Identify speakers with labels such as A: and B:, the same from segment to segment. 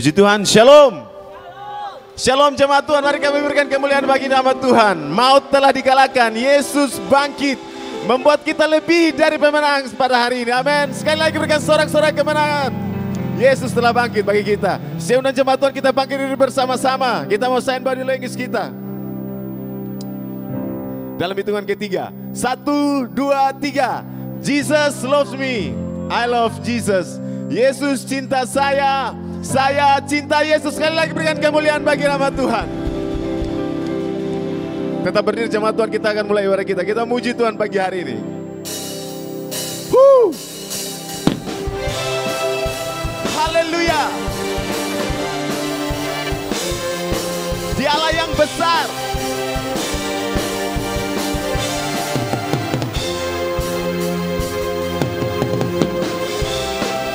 A: Puji Tuhan, shalom. Shalom jemaat Tuhan, mari kami berikan kemuliaan bagi nama Tuhan. Maut telah dikalahkan, Yesus bangkit, membuat kita lebih dari pemenang pada hari ini. Amin. Sekali lagi berikan sorak-sorak kemenangan. Yesus telah bangkit bagi kita. Saya undang jemaat Tuhan, kita bangkit diri bersama-sama. Kita mau sign body language kita. Dalam hitungan ketiga. 1, 2, 3. Jesus loves me. I love Jesus. Yesus cinta saya cinta Yesus. Sekali lagi berikan kemuliaan bagi nama Tuhan. Tetap berdiri jemaat Tuhan, kita akan mulai ibadah kita. Kita muji Tuhan pagi hari ini. Haleluya. Dialah yang besar.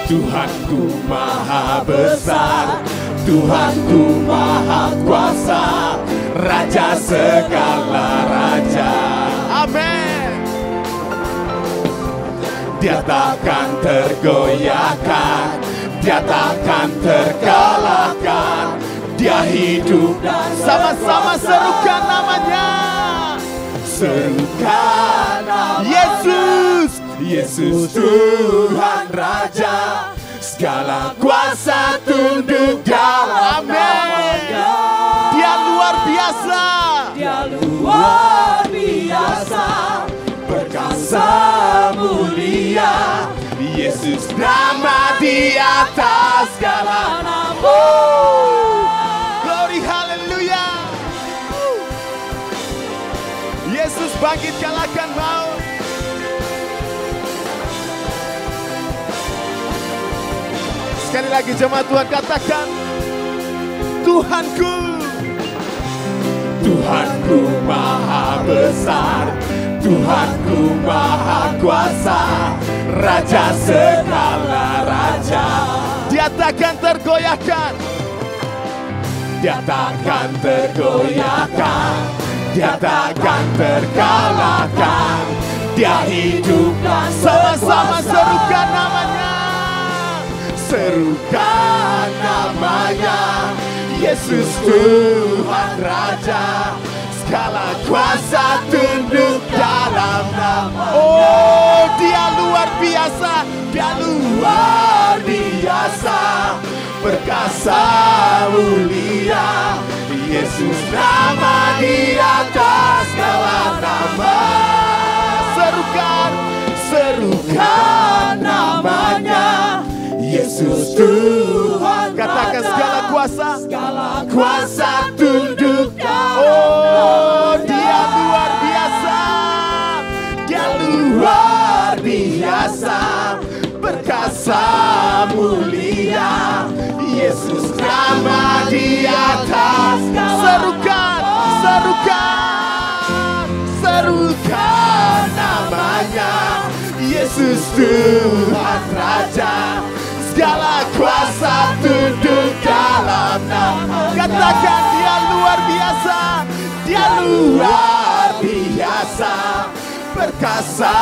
A: Tuhanku maha besar, Tuhanku maha kuasa, Raja segala raja. Amin. Dia takkan tergoyahkan, dia takkan terkalahkan. Dia hidup dan sama-sama serukan namanya. Serukan nama Yesus. Yesus Tuhan Raja, segala kuasa tunduk dalam namanya. Dia luar biasa, dia luar biasa, perkasa mulia. Yesus nama di atas segala nama. Glory haleluya. Yesus bangkit kalahkan maut. Sekali lagi jemaat Tuhan katakan, Tuhanku. Tuhanku maha besar, Tuhanku maha kuasa, Raja segala raja. Dia takkan tergoyahkan, dia takkan tergoyahkan, dia takkan terkalahkan. Dia hidup dan sama-sama serukan namanya. Serukan namanya, Yesus Tuhan Raja, segala kuasa tunduk dalam nama. Oh, dia luar biasa, dia luar biasa, perkasa mulia. Yesus nama di atas segala nama. Serukan namanya, Yesus Tuhan. Katakan segala kuasa tunduk dalam. Oh, dia luar biasa, dia luar biasa, perkasa mulia. Yesus nama di atas. Serukan namanya, Yesus Tuhan Raja, segala kuasa tunduk dalam nama. Katakan dia luar biasa, dia luar biasa, perkasa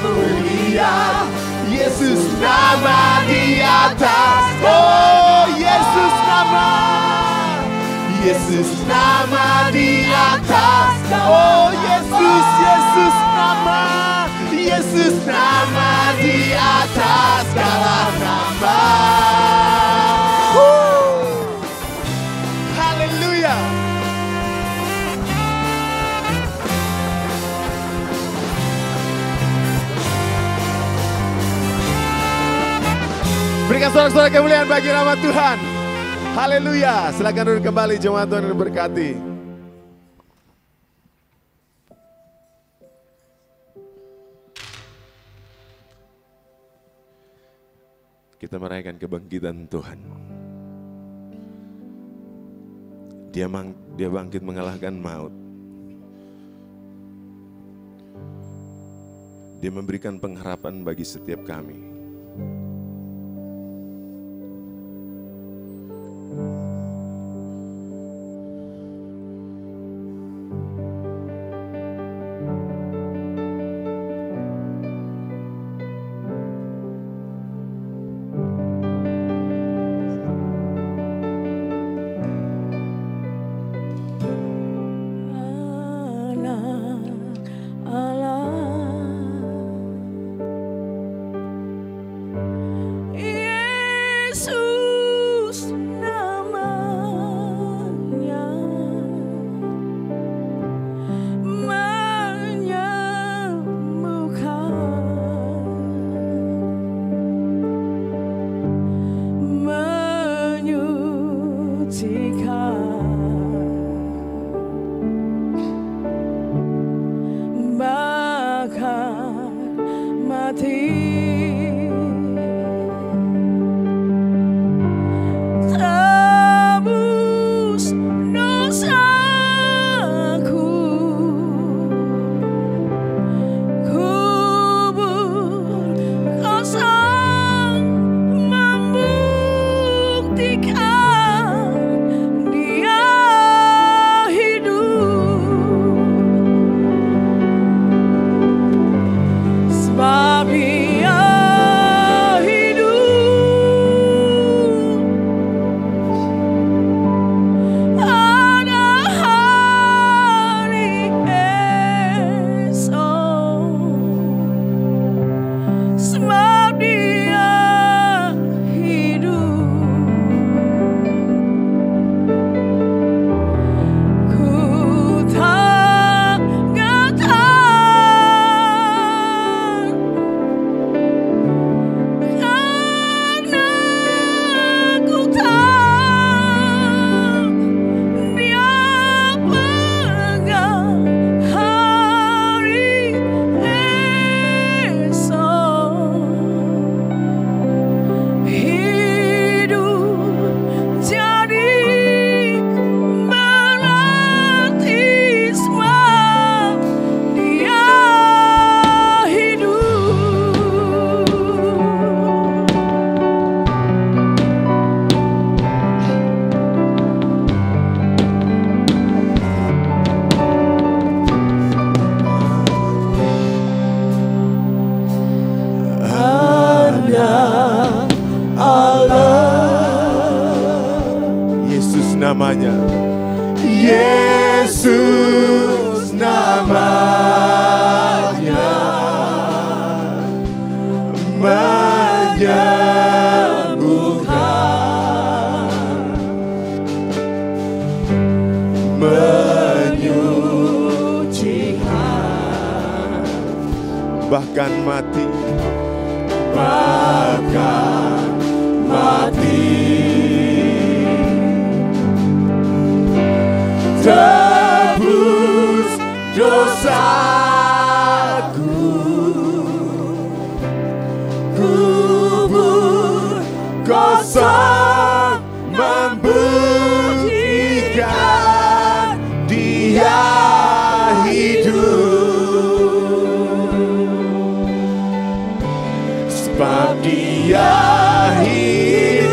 A: mulia. Yesus nama di atas. Oh, Yesus nama di atas. Oh, Yesus nama di atas segala nama. Haleluya. Berikan sorak-sorak kemuliaan bagi nama Tuhan. Haleluya. Silakan duduk kembali jemaat Tuhan yang diberkati. Kita merayakan kebangkitan Tuhan. Dia bangkit mengalahkan maut. Dia memberikan pengharapan bagi setiap kami. namanya. Yesus namanya menyembuhkan, menyucikan, bahkan mati, tebus dosaku, kubur kosong membuktikan Dia hidup, sebab Dia hidup.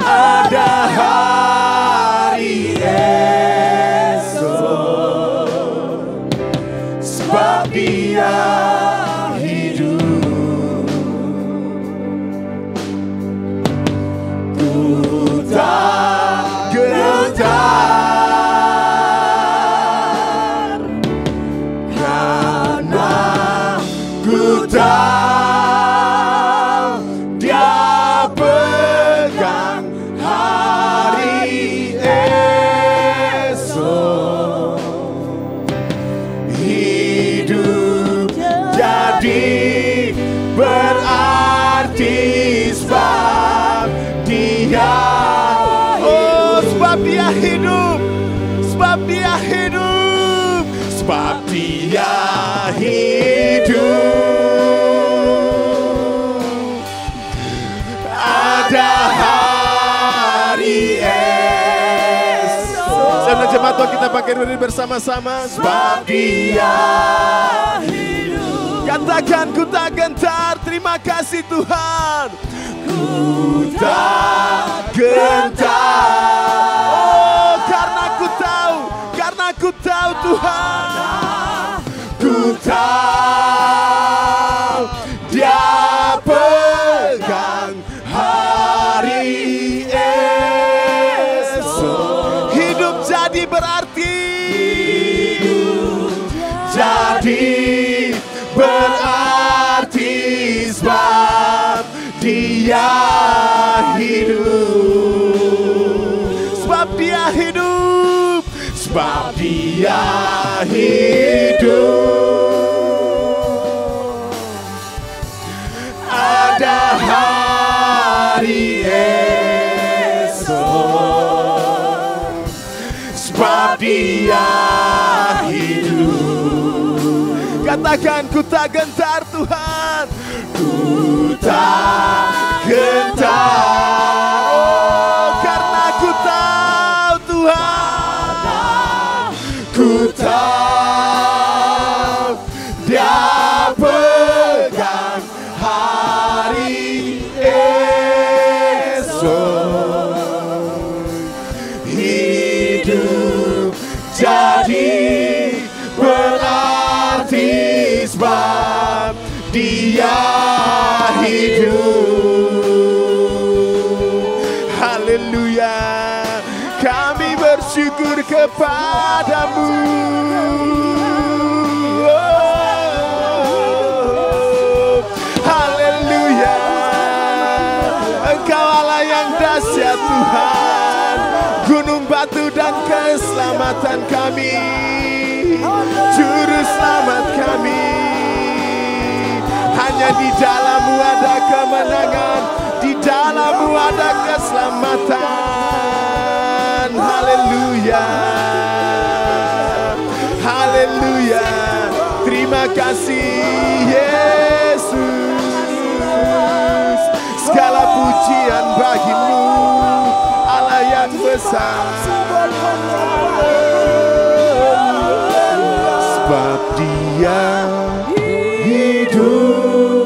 A: Ada hari esok, sebab Dia hidup. Ku tak gentar, karena ku tahu Dia pegang hari esok. Hidup jadi berarti sebab Dia, oh sebab Dia hidup, sebab Dia hidup, sebab Dia hidup. Ada hari esok. Saya jemaat Tuhan, kita pakai berdiri bersama-sama. Sebab Dia hidup. Katakan, ku tak gentar. Terima kasih Tuhan. Ku tak gentar. Oh, karena ku tahu Tuhan. Ku tahu Dia pegang hari esok. Hidup jadi berarti, jadi berarti sebab Dia hidup, sebab Dia hidup, sebab Dia hidup. Ada hari esok, sebab Dia hidup. Katakan, ku tak gentar Tuhan, ku tak gentar. Oh, karena ku tahu Tuhan, ku tahu Dia pegang hari kepadamu. Haleluya, Engkau Allah yang dahsyat Tuhan, gunung batu dan keselamatan kami, juru selamat kami. Hanya di dalam-Mu ada kemenangan, di dalam-Mu ada keselamatan. Haleluya, haleluya. Terima kasih Yesus, segala pujian bagi-Mu, Allah yang besar. Sebab Dia hidup,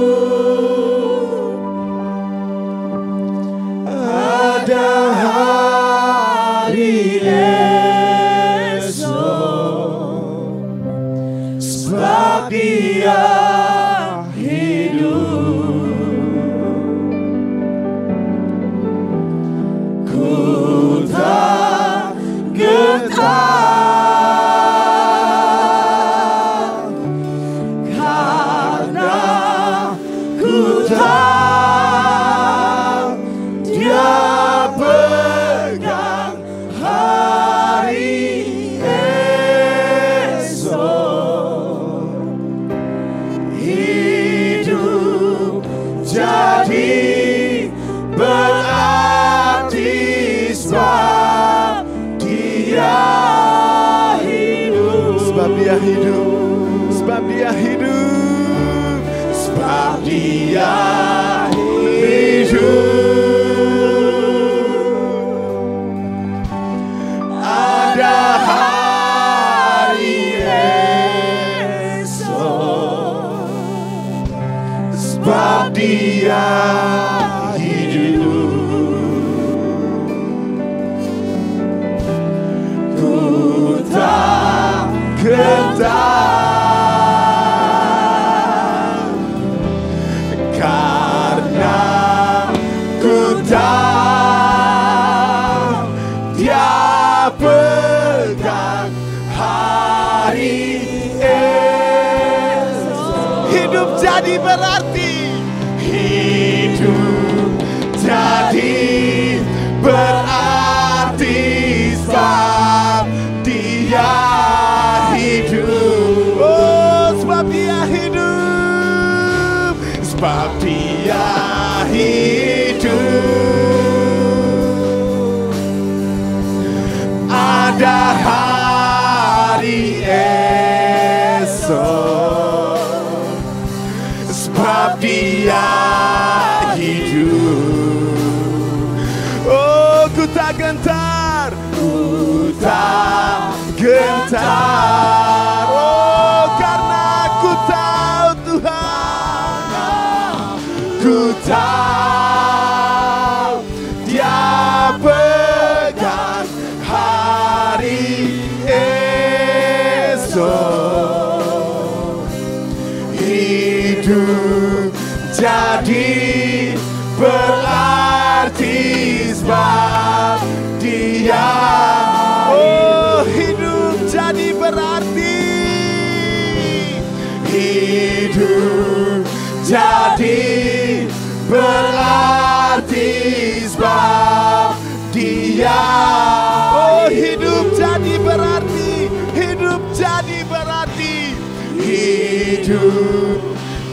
A: ada hari esok. Sebab Dia hidup, ku tak gentar. Dia hidup, sebab Dia hidup, sebab Dia hidup. Ada hari esok, sebab Dia hidup. Ku tak gentar, karena ku tahu Dia pegang hari esok. Hidup jadi berarti, hidup jadi berarti, sebab Dia hidup. Oh, sebab Dia hidup, sebab Dia hidup. Ada hari esok, sebab Dia hidup. Oh, ku tak gentar, ku tak gentar. Oh, karena ku tahu Tuhan, ku tahu Dia pegang hari esok. Hidup jadi berarti, sebab Dia, oh, hidup jadi berarti, hidup jadi berarti, sebab Dia, oh, hidup jadi berarti, hidup jadi berarti, hidup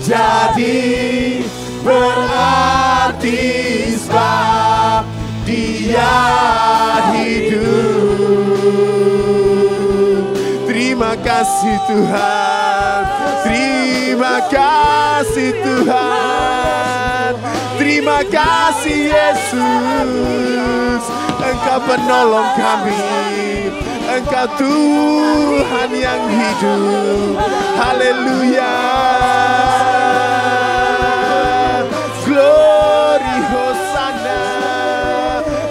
A: jadi berarti, sebab Dia hidup. Terima kasih Tuhan, terima kasih Tuhan, terima kasih Yesus. Engkau penolong kami, Engkau Tuhan yang hidup. Haleluya, glory, Hosana.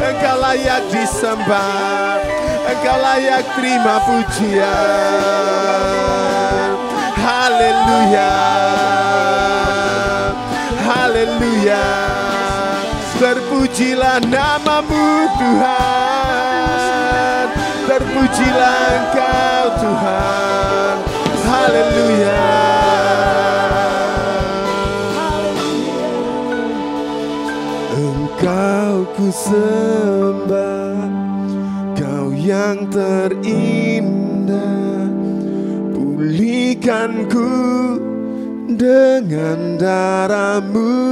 A: Engkau layak disembah, Engkau layak terima pujian. Haleluya, haleluya. Terpujilah namamu Tuhan, Terpujilah Engkau Tuhan. Haleluya. Engkau ku sembah, Kau yang terindah. Pulihkan ku dengan darah-Mu.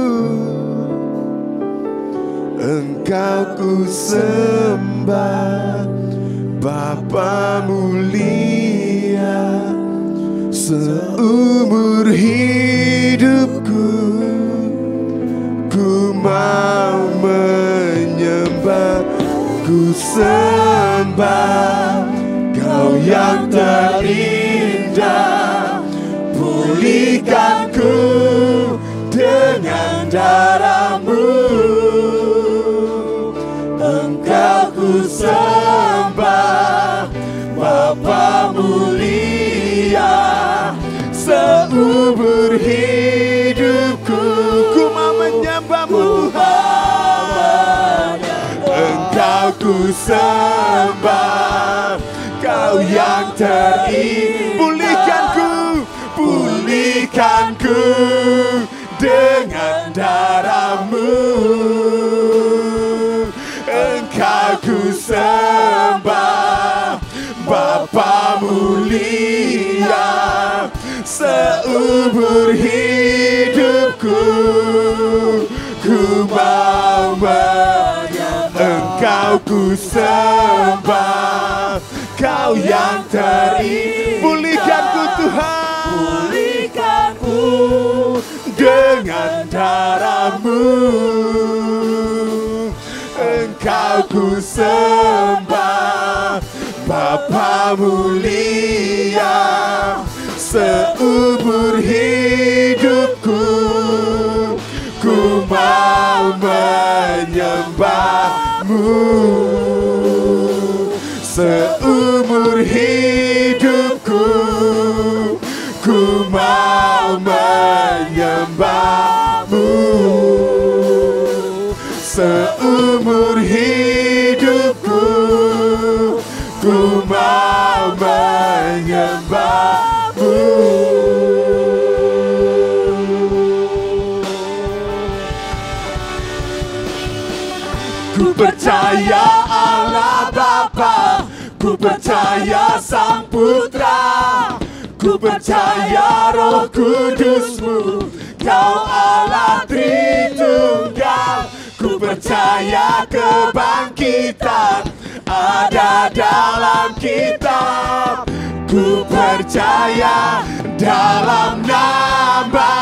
A: Engkau ku sembah, Bapa mulia. Seumur hidupku ku mau menyembah, ku sembah Kau yang terindah. Pulihkan ku dengan darah-Mu. Engkau ku sembah, Bapa mulia. Seumur hidupku ku mau menyembah-Mu Tuhan. Engkau ku sembah, Kau yang terindah. Pulihkan ku dengan darah-Mu. Engkau ku sembah, Bapa mulia. Seumur hidupku ku mau menyembah. Engkau ku sembah, Kau yang terindah. Pulihkanku Tuhan, pulihkanku dengan darah-Mu. Engkau ku sembah, Bapa mulia. Seumur hidupku ku mau menyembah-Mu. Seumur hidupku ku mau menyembah-Mu. Seumur hidupku ku mau menyembah-Mu. Ku percaya Allah Bapa, ku percaya Sang Putra, ku percaya Roh Kudus-Mu, Kau Allah Tritunggal. Ku percaya kebangkitan ada dalam kitab. Ku percaya dalam nama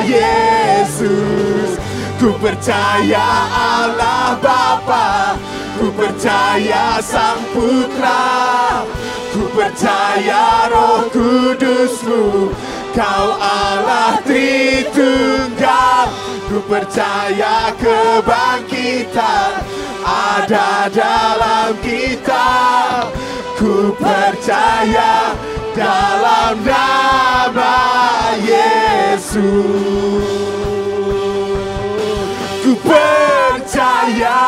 A: Yesus. Ku percaya Allah Bapa, ku percaya Sang Putra, ku percaya Roh Kudus-Mu, Kau Allah Tritunggal. Ku percaya kebangkitan ada dalam kitab. Ku percaya dalam nama Yesus. Ku percaya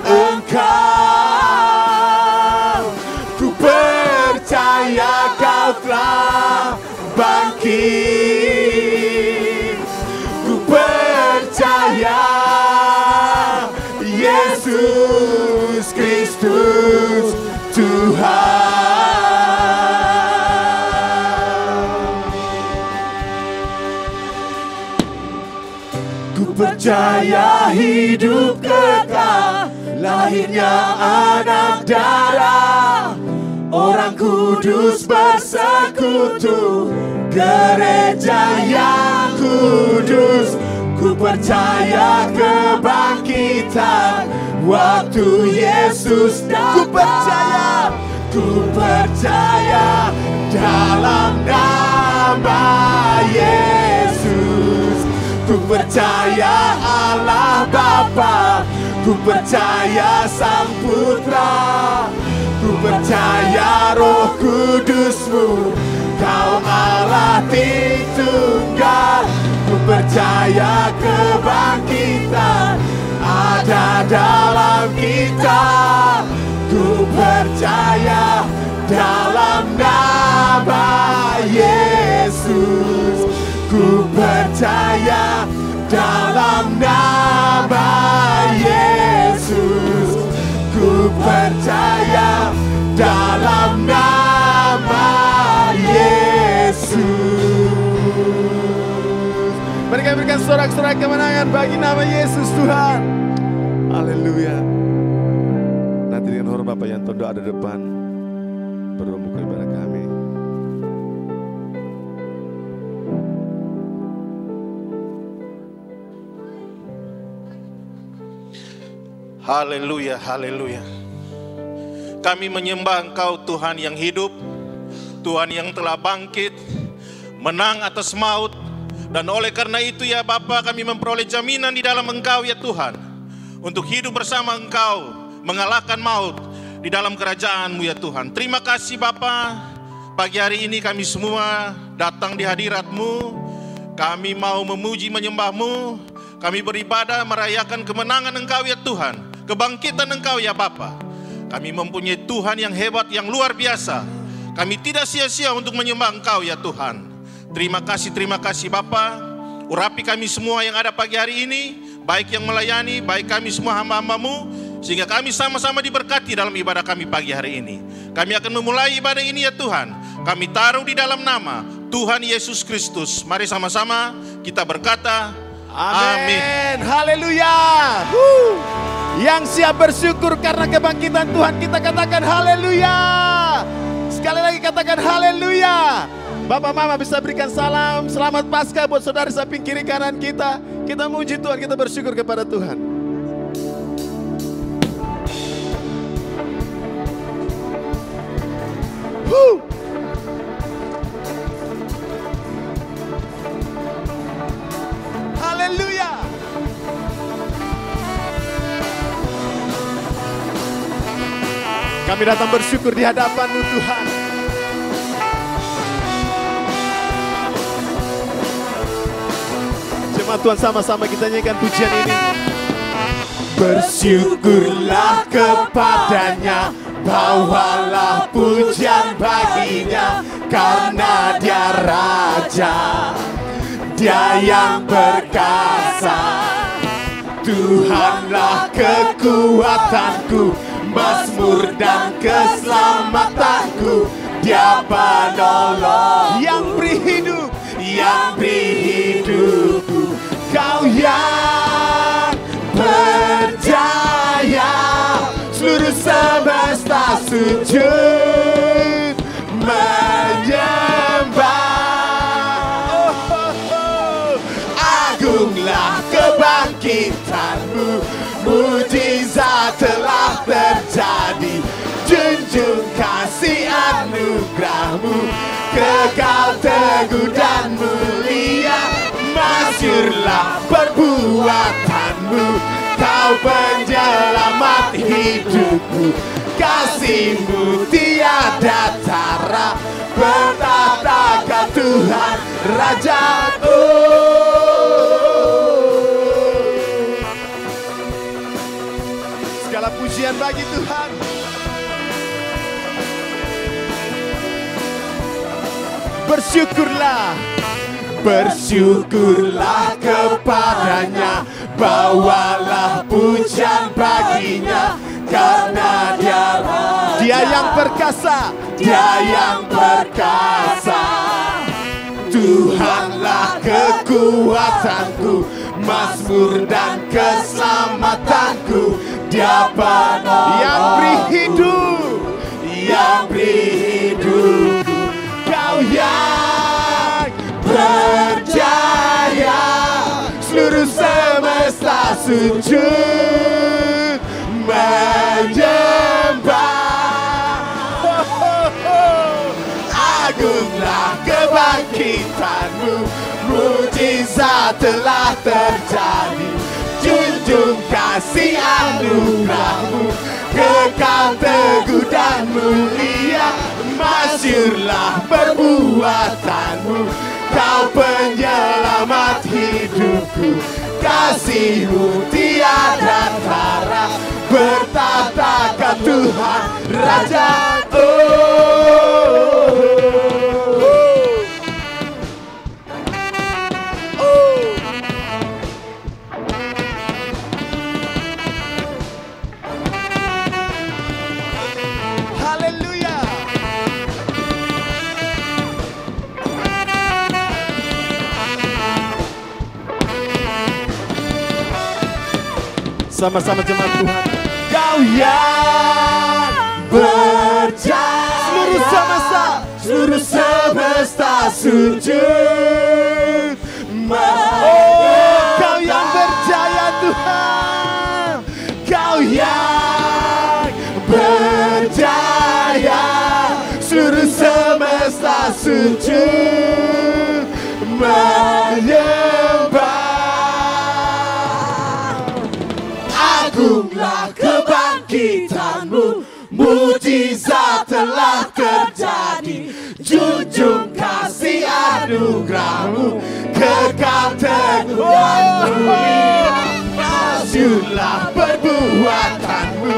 A: Engkau, ku percaya Kau telah bangkit. Ku percaya Yesus Kristus Tuhan. Ku percaya hidup kekal, lahirnya anak darah, orang kudus bersekutu, gereja yang kudus. Ku percaya kebangkitan waktu Yesus datang. Ku percaya dalam nama Yesus. Ku percaya Allah Bapa, ku percaya Sang Putra, ku percaya Roh Kudus-Mu, Kau Allah Tritunggal. Ku percaya kebangkitan ada dalam kitab. Ku percaya dalam nama Yesus. Ku percaya dalam nama Yesus. Ku percaya dalam nama Yesus. Mereka berikan sorak-sorak kemenangan bagi nama Yesus Tuhan. Haleluya. Nanti dengan hormat Bapak Yanto doa di depan berbuka kepada kami.
B: Haleluya, haleluya. Kami menyembah Engkau Tuhan yang hidup, Tuhan yang telah bangkit, menang atas maut. Dan oleh karena itu ya Bapa, kami memperoleh jaminan di dalam Engkau ya Tuhan, untuk hidup bersama Engkau, mengalahkan maut di dalam kerajaan-Mu ya Tuhan. Terima kasih Bapa, pagi hari ini kami semua datang di hadirat-Mu. Kami mau memuji menyembah-Mu, kami beribadah merayakan kemenangan Engkau ya Tuhan, kebangkitan Engkau ya Bapa. Kami mempunyai Tuhan yang hebat, yang luar biasa. Kami tidak sia-sia untuk menyembah Engkau ya Tuhan. Terima kasih Bapa. Urapi kami semua yang ada pagi hari ini, baik yang melayani, baik kami semua hamba-hamba-Mu, sehingga kami sama-sama diberkati dalam ibadah kami pagi hari ini. Kami akan memulai ibadah ini ya Tuhan. Kami taruh di dalam nama Tuhan Yesus Kristus. Mari sama-sama kita berkata, amin.
A: Haleluya. Yang siap bersyukur karena kebangkitan Tuhan, kita katakan haleluya. Sekali lagi katakan haleluya. Bapak Mama bisa berikan salam selamat Paskah buat saudara samping kiri kanan kita. Kita muji Tuhan, kita bersyukur kepada Tuhan. Haleluya. Kami datang bersyukur di hadapan-Mu Tuhan. Jemaat Tuhan, sama-sama kita nyanyikan pujian ini. Bersyukurlah kepadanya, bawalah pujian baginya, karena Dia Raja, Dia yang perkasa. Tuhanlah kekuatanku, mazmur dan keselamatanku. Dia penolong yang beri hidup, yang beri hidupku. Kau yang percaya, seluruh semesta sujud menyembah. Agunglah kebangkitan-Mu, mujizat telah terjadi. Junjung kasih anugerah-Mu, kekal teguh dan mulia. Masyurlah perbuatan-Mu, Kau penyelamat hidupku. Kasih-Mu tiada tara, bertatakan Tuhan Raja-Ku. Segala pujian bagi Tuhan. Bersyukurlah, bersyukurlah kepadanya, bawalah pujian baginya, karena Dia yang perkasa, Dia yang perkasa. Tuhanlah kekuatanku, mazmur dan keselamatanku. Dia penolong yang beri hidup, yang beri hidupku. Kau yang percaya, seluruh semesta sujud menyembah. Agunglah kebangkitan-Mu, mujizat telah terjadi. Junjung kasih anugerah-Mu, kekal teguh dan mulia. Masyurlah perbuatan-Mu, Kau penyelamat penyelamat hidupku. Kasih-Mu tiada tara, bertatakan Tuhan Raja. Haleluya. Sama-sama jemaat Tuhan. Kau yang berjaya, seluruh semesta sujud. Kau yang berjaya Tuhan, Kau yang berjaya, seluruh semesta sujud menyembah. Agunglah kebangkitan-Mu, mujizat telah terjadi. Junjung kasih anugerah-Mu, kekal teguh-Mu. Masyurlah perbuatan-Mu,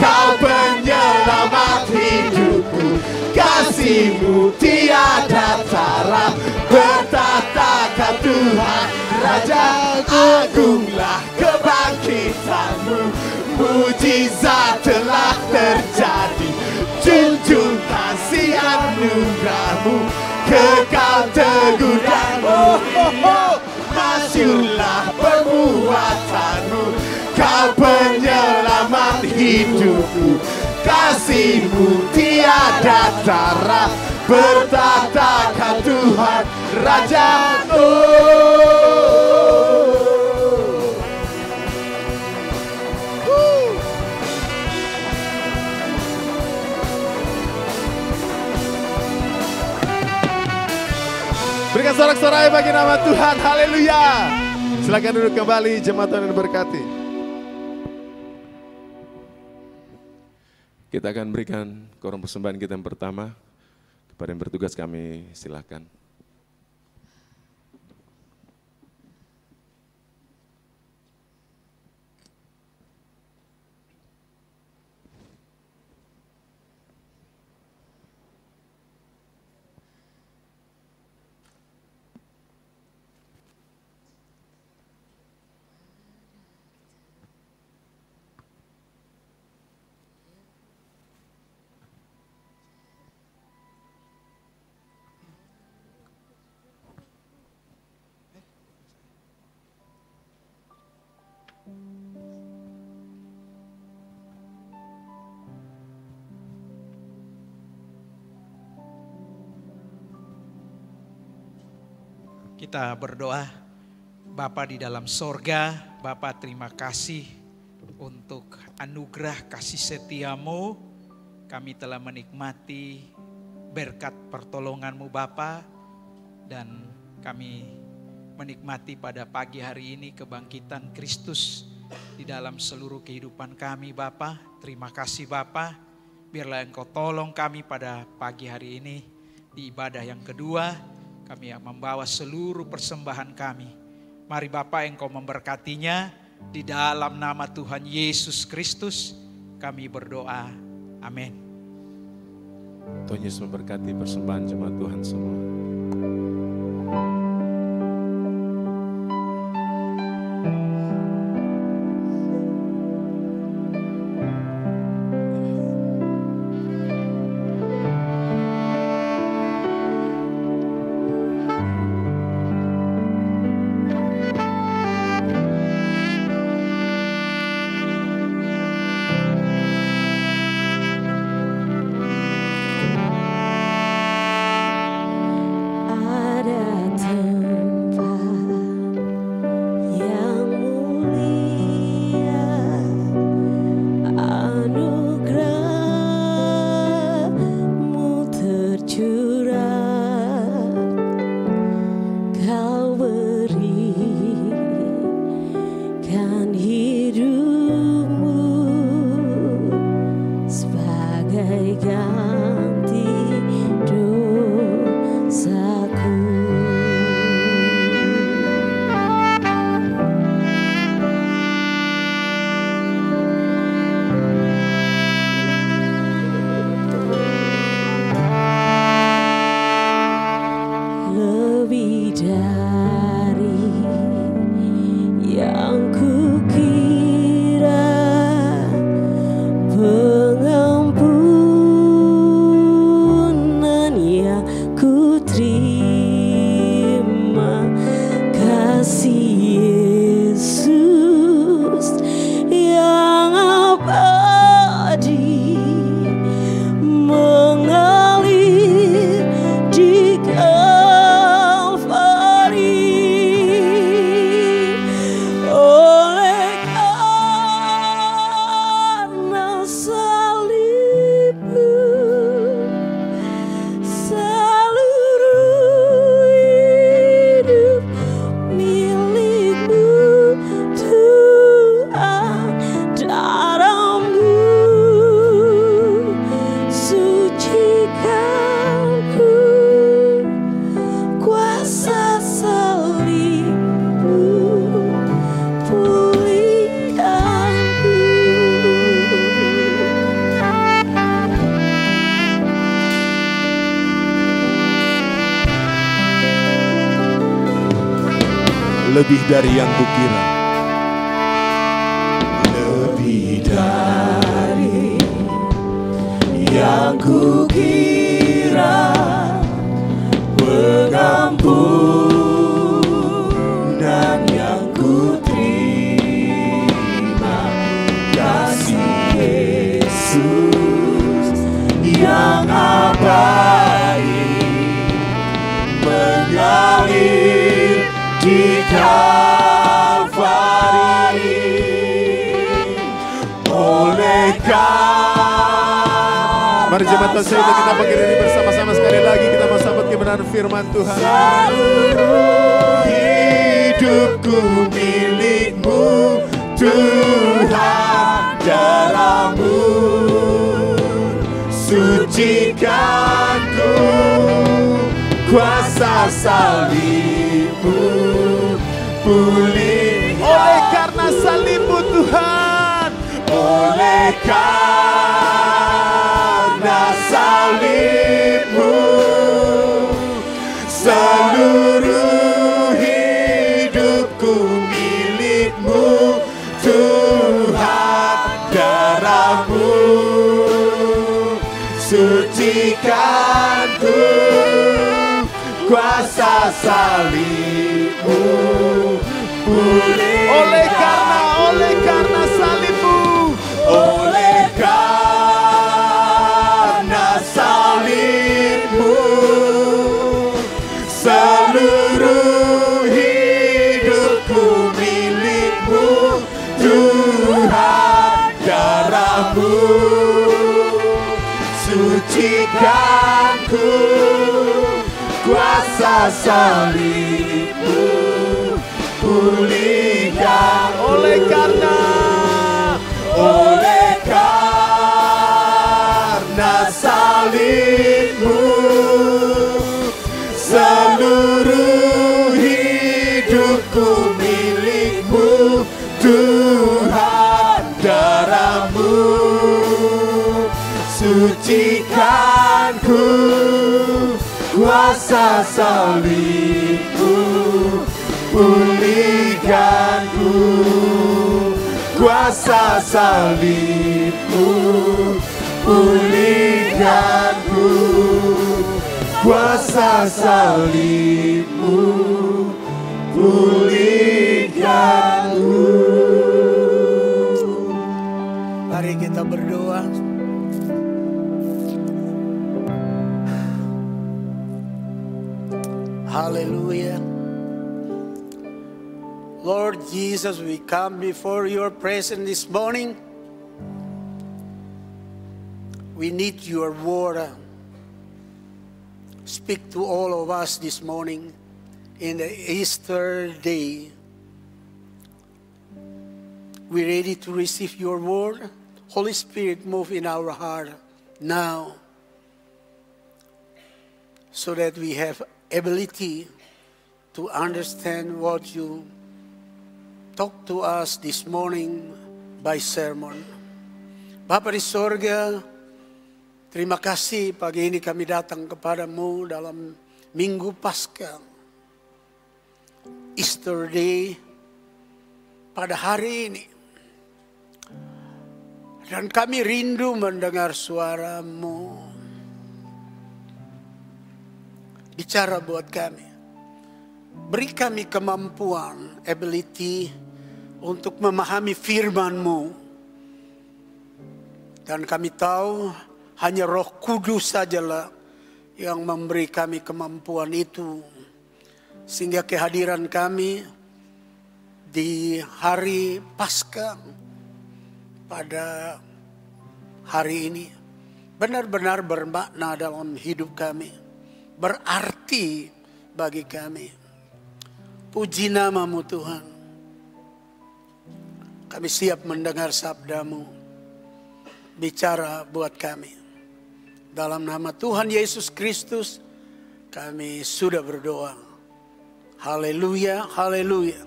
A: Kau penyelamat hidupku. Kasih-Mu tiada tara, bertatakan Tuhan Raja. Agunglah kebangkitan-Mu, mujizat telah terjadi. Junjung kasih anugerah-Mu, kekal teguh dan mulia. Masyurlah perbuatan-Mu, Kau penyelamat hidupku. Kasih-Mu tiada tara, bertatakan Tuhan Raja. Berikan sorak-sorai bagi nama Tuhan. Haleluya. Silakan duduk kembali, jemaat Tuhan yang diberkati. Kita akan berikan korum persembahan kita yang pertama. Kepada yang bertugas kami silakan.
C: Kita berdoa. Bapa di dalam sorga, Bapa terima kasih untuk anugerah kasih setia-Mu. Kami telah menikmati berkat pertolongan-Mu Bapa, dan kami menikmati pada pagi hari ini kebangkitan Kristus di dalam seluruh kehidupan kami Bapa. Terima kasih Bapa, biarlah Engkau tolong kami pada pagi hari ini di ibadah yang kedua. Kami yang membawa seluruh persembahan kami. Mari Bapa Engkau memberkatinya. Di dalam nama Tuhan Yesus Kristus kami berdoa. Amin.
A: Tuhan Yesus memberkati persembahan jemaat Tuhan semua. lebih dari yang kukira. Lebih dari yang kukira, pengampunan yang kuterima, kasih Yesus yang abadi mengalir di Kalvari. Mari jemaat Tuhan, saya kita pagi ini bersama-sama sekali lagi kita mau sambut kebenaran firman Tuhan. Seluruh hidupku milik-Mu Tuhan, darah-Mu sucikan ku, kuasa salib-Mu pulih. Oleh karena salib-Mu Tuhan, oleh karena salib-Mu, seluruh hidupku milik-Mu Tuhan, darah-Mu sucikan ku, kuasa salib-Mu pulih. Oleh karena salib-Mu, oleh karena salib-Mu, seluruh hidupku milik-Mu Tuhan, darah-Mu sucikan ku, kuasa salib-Mu pulihkan. Oleh karena salib-Mu, seluruh hidupku milik-Mu Tuhan, darah-Mu sucikan ku, kuasa salib-Mu pulihkan ku, kuasa salib-Mu pulihkan ku, kuasa salib-Mu pulihkan ku.
D: Mari kita berdoa. Hallelujah. Lord Jesus, we come before your presence this morning. We need your word. Speak to all of us this morning in the Easter day. We're ready to receive your word. Holy Spirit, move in our heart now so that we have ability to understand what you talk to us this morning by sermon. Bapa di sorga, terima kasih pagi ini kami datang kepadamu dalam Minggu Paskah, Easter Day, pada hari ini. Dan kami rindu mendengar suara-Mu. Bicara buat kami. Beri kami kemampuan, ability untuk memahami firman-Mu. Dan kami tahu hanya Roh Kudus sajalah yang memberi kami kemampuan itu. Sehingga kehadiran kami di hari Paskah pada hari ini benar-benar bermakna dalam hidup kami. Berarti bagi kami. Puji nama-Mu Tuhan. Kami siap mendengar sabda-Mu. Bicara buat kami. Dalam nama Tuhan Yesus Kristus kami sudah berdoa. Haleluya, haleluya.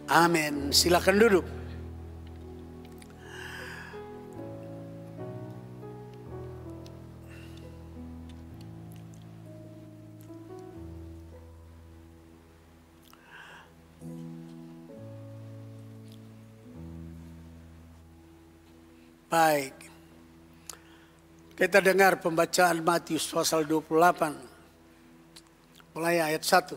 D: Amin. Silakan duduk. Baik. Kita dengar pembacaan Matius pasal 28. Mulai ayat 1.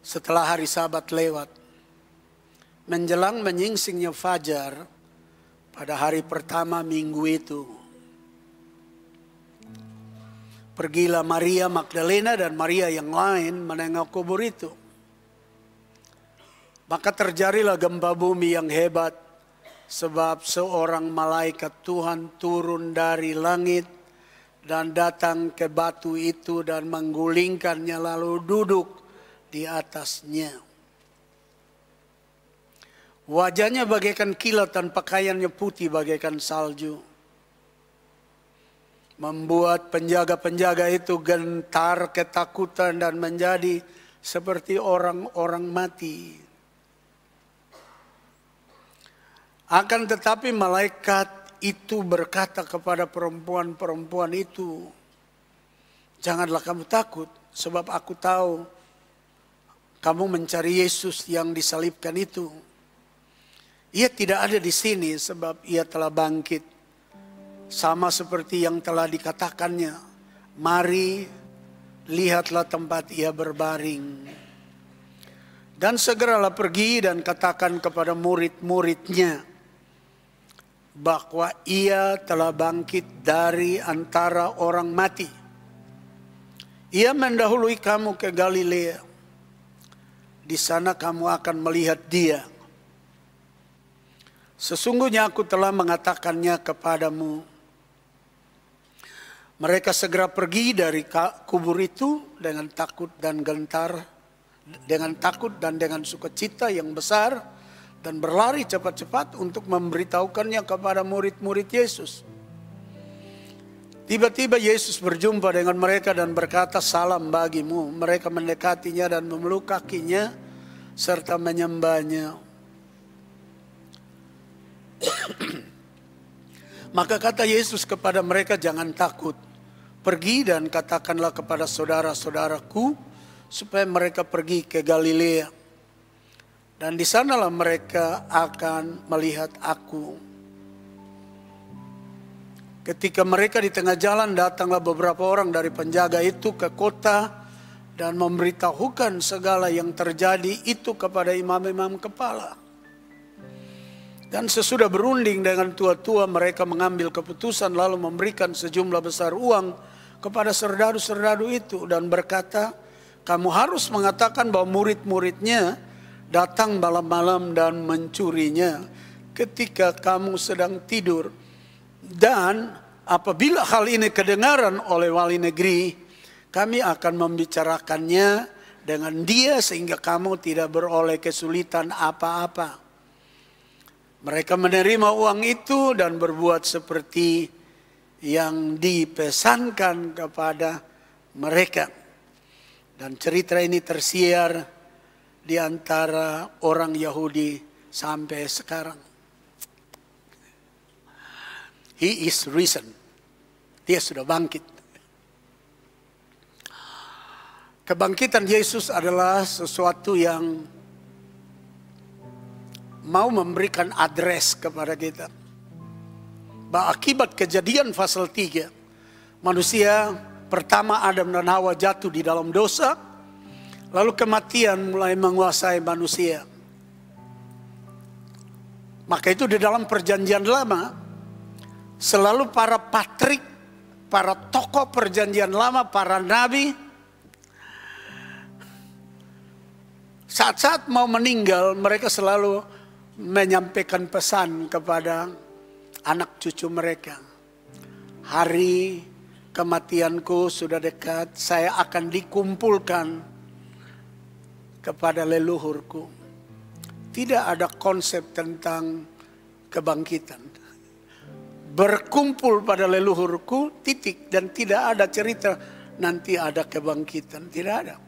D: Setelah hari Sabat lewat, menjelang menyingsingnya fajar pada hari pertama minggu itu, pergilah Maria Magdalena dan Maria yang lain menengok kubur itu. Maka terjadilah gempa bumi yang hebat, sebab seorang malaikat Tuhan turun dari langit dan datang ke batu itu dan menggulingkannya lalu duduk di atasnya. Wajahnya bagaikan kilat dan pakaiannya putih bagaikan salju. Membuat penjaga-penjaga itu gentar ketakutan dan menjadi seperti orang-orang mati. Akan tetapi malaikat itu berkata kepada perempuan-perempuan itu, "Janganlah kamu takut, sebab aku tahu kamu mencari Yesus yang disalibkan itu. Ia tidak ada di sini sebab ia telah bangkit. Sama seperti yang telah dikatakannya, mari lihatlah tempat ia berbaring. Dan segeralah pergi dan katakan kepada murid-muridnya bahwa ia telah bangkit dari antara orang mati. Ia mendahului kamu ke Galilea. Di sana kamu akan melihat dia. Sesungguhnya aku telah mengatakannya kepadamu." Mereka segera pergi dari kubur itu dengan takut dan gentar, dengan takut dan dengan sukacita yang besar, dan berlari cepat-cepat untuk memberitahukannya kepada murid-murid Yesus. Tiba-tiba Yesus berjumpa dengan mereka dan berkata, "Salam bagimu." Mereka mendekatinya dan memeluk kakinya serta menyembahnya. Maka kata Yesus kepada mereka, "Jangan takut. Pergi dan katakanlah kepada saudara-saudaraku supaya mereka pergi ke Galilea. Dan di sanalah mereka akan melihat aku." Ketika mereka di tengah jalan, datanglah beberapa orang dari penjaga itu ke kota dan memberitahukan segala yang terjadi itu kepada imam-imam kepala. Dan sesudah berunding dengan tua-tua, mereka mengambil keputusan lalu memberikan sejumlah besar uang kepada serdadu-serdadu itu dan berkata, "Kamu harus mengatakan bahwa murid-muridnya datang malam-malam dan mencurinya ketika kamu sedang tidur. Dan apabila hal ini kedengaran oleh wali negeri, kami akan membicarakannya dengan dia sehingga kamu tidak beroleh kesulitan apa-apa." Mereka menerima uang itu dan berbuat seperti yang dipesankan kepada mereka. Dan cerita ini tersiar di antara orang Yahudi sampai sekarang. He is risen. Dia sudah bangkit. Kebangkitan Yesus adalah sesuatu yang mau memberikan address kepada kita. Bahwa akibat kejadian pasal 3, manusia pertama Adam dan Hawa jatuh di dalam dosa. Lalu kematian mulai menguasai manusia. Maka itu di dalam perjanjian lama, selalu para patrik, para tokoh perjanjian lama, para nabi, saat-saat mau meninggal, mereka selalu menyampaikan pesan kepada anak cucu mereka. "Hari kematianku sudah dekat, saya akan dikumpulkan kepada leluhurku." Tidak ada konsep tentang kebangkitan. Berkumpul pada leluhurku, titik. Dan tidak ada cerita nanti ada kebangkitan. Tidak ada.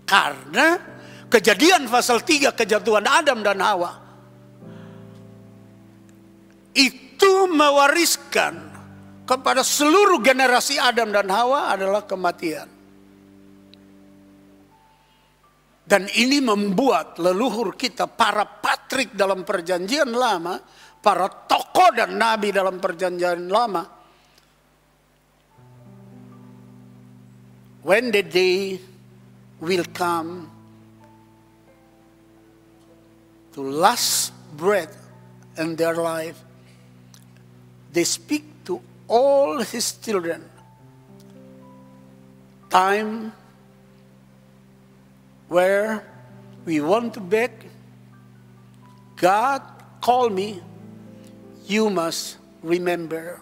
D: Karena kejadian pasal 3, kejatuhan Adam dan Hawa, itu mewariskan kepada seluruh generasi Adam dan Hawa adalah kematian. Dan ini membuat leluhur kita, para patrik dalam perjanjian lama, para tokoh dan nabi dalam perjanjian lama, when the day will come to last breath in their life, they speak to all his children. Time where we want to beg, God call me, you must remember.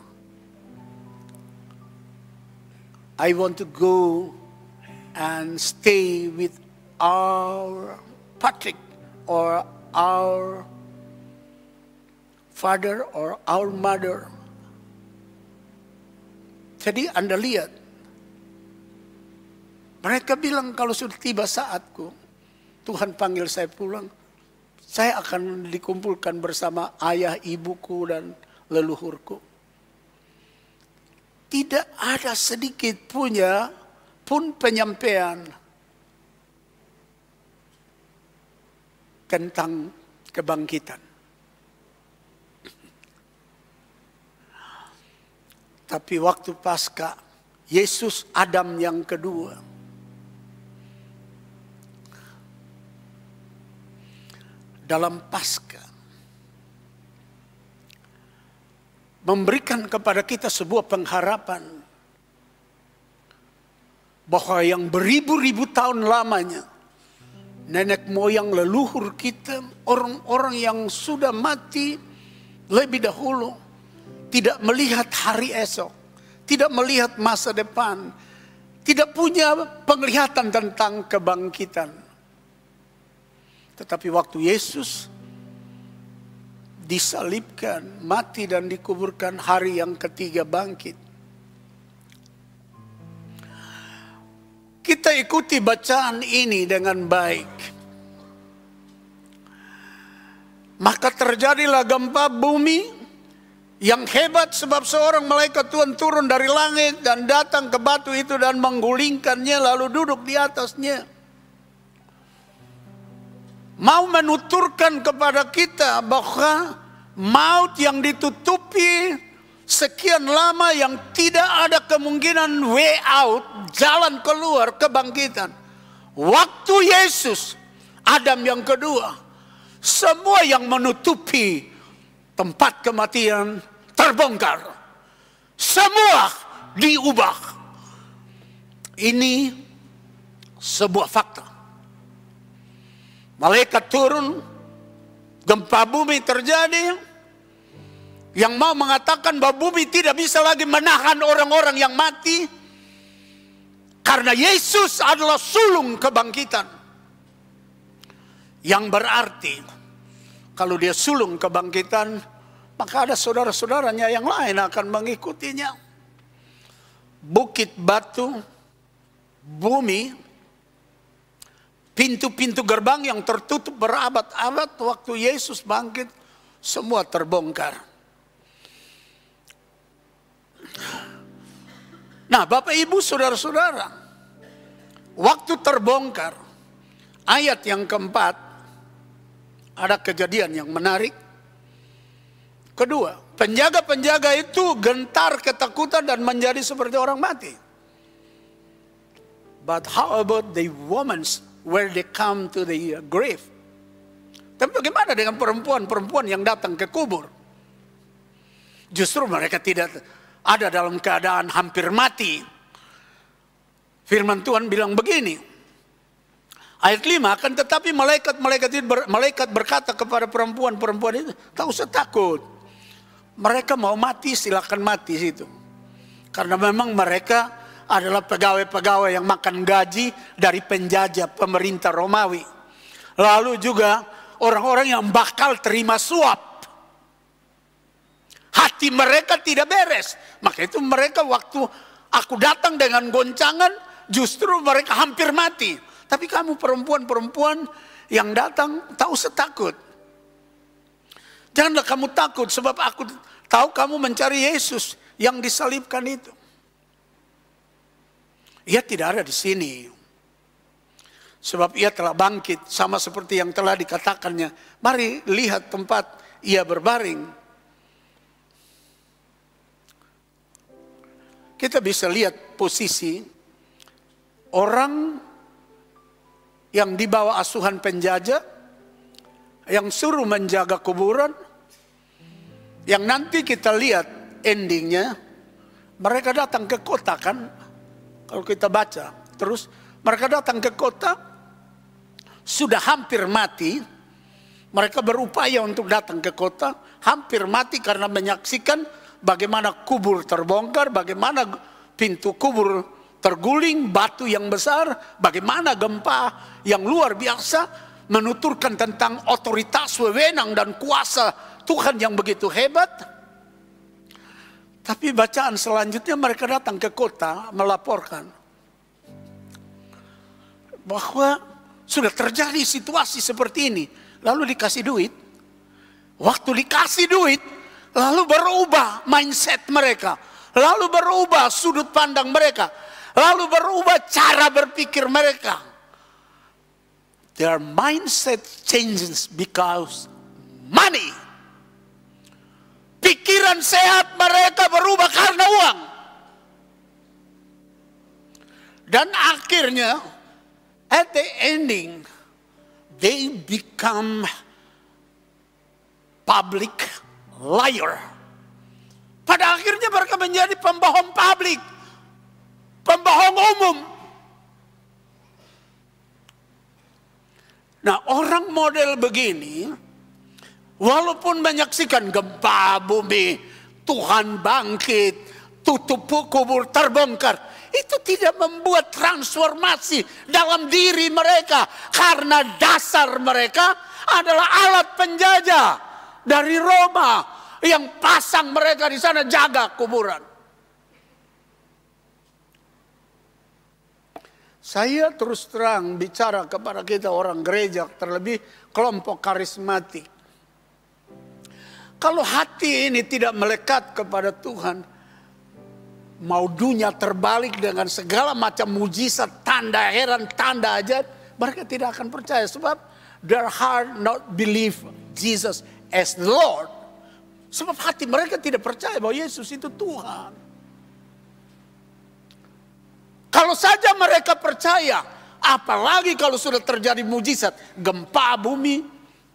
D: I want to go and stay with our Patrick or our father or our mother. Jadi Anda lihat, mereka bilang kalau sudah tiba saatku, Tuhan panggil saya pulang, saya akan dikumpulkan bersama ayah, ibuku, dan leluhurku. Tidak ada sedikit pun penyampaian tentang kebangkitan. Tapi waktu Paskah, Yesus Adam yang kedua, dalam Paskah memberikan kepada kita sebuah pengharapan bahwa yang beribu-ribu tahun lamanya nenek moyang leluhur kita, orang-orang yang sudah mati lebih dahulu, tidak melihat hari esok, tidak melihat masa depan, tidak punya penglihatan tentang kebangkitan. Tetapi waktu Yesus disalibkan, mati dan dikuburkan, hari yang ketiga bangkit. Kita ikuti bacaan ini dengan baik. Maka terjadilah gempa bumi yang hebat, sebab seorang malaikat Tuhan turun dari langit dan datang ke batu itu dan menggulingkannya lalu duduk di atasnya. Mau menuturkan kepada kita bahwa maut yang ditutupi sekian lama, yang tidak ada kemungkinan way out, jalan keluar kebangkitan. Waktu Yesus, Adam yang kedua, semua yang menutupi tempat kematian terbongkar. Semua diubah. Ini sebuah fakta. Malaikat turun, gempa bumi terjadi, yang mau mengatakan bahwa bumi tidak bisa lagi menahan orang-orang yang mati, karena Yesus adalah sulung kebangkitan. Yang berarti, kalau dia sulung kebangkitan, maka ada saudara-saudaranya yang lain akan mengikutinya. Bukit, batu, bumi, pintu-pintu gerbang yang tertutup berabad-abad, waktu Yesus bangkit, semua terbongkar. Nah, Bapak Ibu saudara-saudara, waktu terbongkar, ayat yang keempat, ada kejadian yang menarik. Kedua, penjaga-penjaga itu gentar ketakutan dan menjadi seperti orang mati. But how about the women where they come to the grave? Tapi bagaimana dengan perempuan-perempuan yang datang ke kubur? Justru mereka tidak ada dalam keadaan hampir mati. Firman Tuhan bilang begini, ayat 5, akan tetapi malaikat berkata kepada perempuan-perempuan itu, tak usah takut. Mereka mau mati, silakan mati situ. Karena memang mereka adalah pegawai-pegawai yang makan gaji dari penjajah pemerintah Romawi. Lalu juga orang-orang yang bakal terima suap. Hati mereka tidak beres. Maka itu mereka waktu aku datang dengan goncangan, justru mereka hampir mati. Tapi kamu perempuan-perempuan yang datang, tak usah takut. Janganlah kamu takut, sebab aku tahu kamu mencari Yesus yang disalibkan itu. Ia tidak ada di sini. Sebab ia telah bangkit, sama seperti yang telah dikatakannya. Mari lihat tempat ia berbaring. Kita bisa lihat posisi orang yang dibawa asuhan penjajah, yang suruh menjaga kuburan, yang nanti kita lihat endingnya, mereka datang ke kota kan, kalau kita baca. Terus mereka datang ke kota, sudah hampir mati, mereka berupaya untuk datang ke kota, hampir mati karena menyaksikan bagaimana kubur terbongkar, bagaimana pintu kubur terguling, batu yang besar, bagaimana gempa yang luar biasa, menuturkan tentang otoritas, wewenang, dan kuasa Tuhan yang begitu hebat. Tapi bacaan selanjutnya mereka datang ke kota melaporkan bahwa sudah terjadi situasi seperti ini. Lalu dikasih duit. Waktu dikasih duit, lalu berubah mindset mereka. Lalu berubah sudut pandang mereka. Lalu berubah cara berpikir mereka. Their mindset changes because money. Pikiran sehat mereka berubah karena uang. Dan akhirnya, at the ending, they become public liar. Pada akhirnya mereka menjadi pembohong publik, pembohong umum. Nah, orang model begini, walaupun menyaksikan gempa bumi, Tuhan bangkit, tutup kubur terbongkar, itu tidak membuat transformasi dalam diri mereka. Karena dasar mereka adalah alat penjajah dari Roma yang pasang mereka di sana jaga kuburan. Saya terus terang bicara kepada kita orang gereja, terlebih kelompok karismatik. Kalau hati ini tidak melekat kepada Tuhan, mau dunia terbalik dengan segala macam mujizat, tanda heran, tanda ajaib, mereka tidak akan percaya. Sebab their heart not believe Jesus as the Lord. Sebab hati mereka tidak percaya bahwa Yesus itu Tuhan. Kalau saja mereka percaya, apalagi kalau sudah terjadi mujizat, gempa bumi,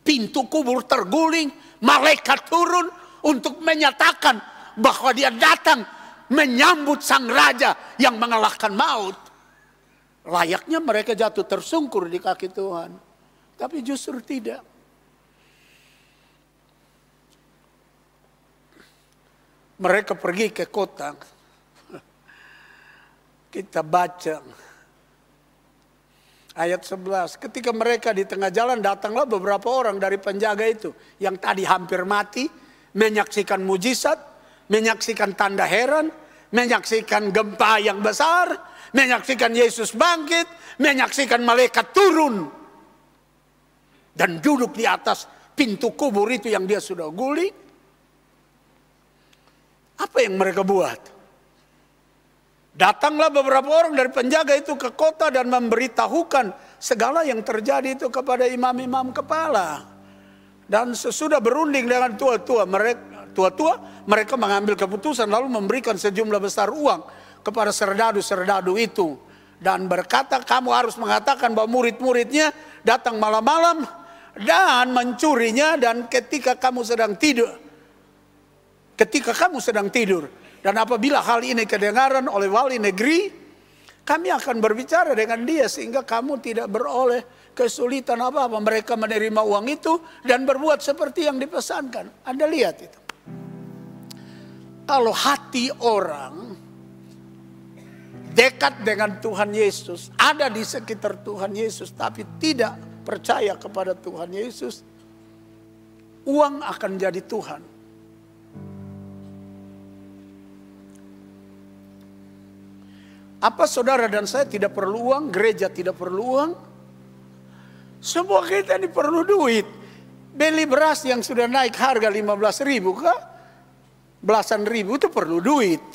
D: pintu kubur terguling, malaikat turun untuk menyatakan bahwa dia datang menyambut sang raja yang mengalahkan maut. Layaknya mereka jatuh tersungkur di kaki Tuhan. Tapi justru tidak. Mereka pergi ke kota. Kita baca ayat 11. Ketika mereka di tengah jalan, datanglah beberapa orang dari penjaga itu yang tadi hampir mati, menyaksikan mujizat, menyaksikan tanda heran, menyaksikan gempa yang besar, menyaksikan Yesus bangkit, menyaksikan malaikat turun dan duduk di atas pintu kubur itu yang dia sudah guling. Apa yang mereka buat? Datanglah beberapa orang dari penjaga itu ke kota dan memberitahukan segala yang terjadi itu kepada imam-imam kepala. Dan sesudah berunding dengan tua-tua, mereka mengambil keputusan lalu memberikan sejumlah besar uang kepada serdadu-serdadu itu. Dan berkata, kamu harus mengatakan bahwa murid-muridnya datang malam-malam dan mencurinya, dan ketika kamu sedang tidur, dan apabila hal ini kedengaran oleh wali negeri, kami akan berbicara dengan dia sehingga kamu tidak beroleh kesulitan apa-apa. Mereka menerima uang itu dan berbuat seperti yang dipesankan. Anda lihat itu. Kalau hati orang dekat dengan Tuhan Yesus, ada di sekitar Tuhan Yesus, tapi tidak percaya kepada Tuhan Yesus, uang akan jadi Tuhan. Apa saudara dan saya tidak perlu uang? Gereja tidak perlu uang? Semua kita ini perlu duit. Beli beras yang sudah naik harga 15.000 kah? Belasan ribu itu perlu duit.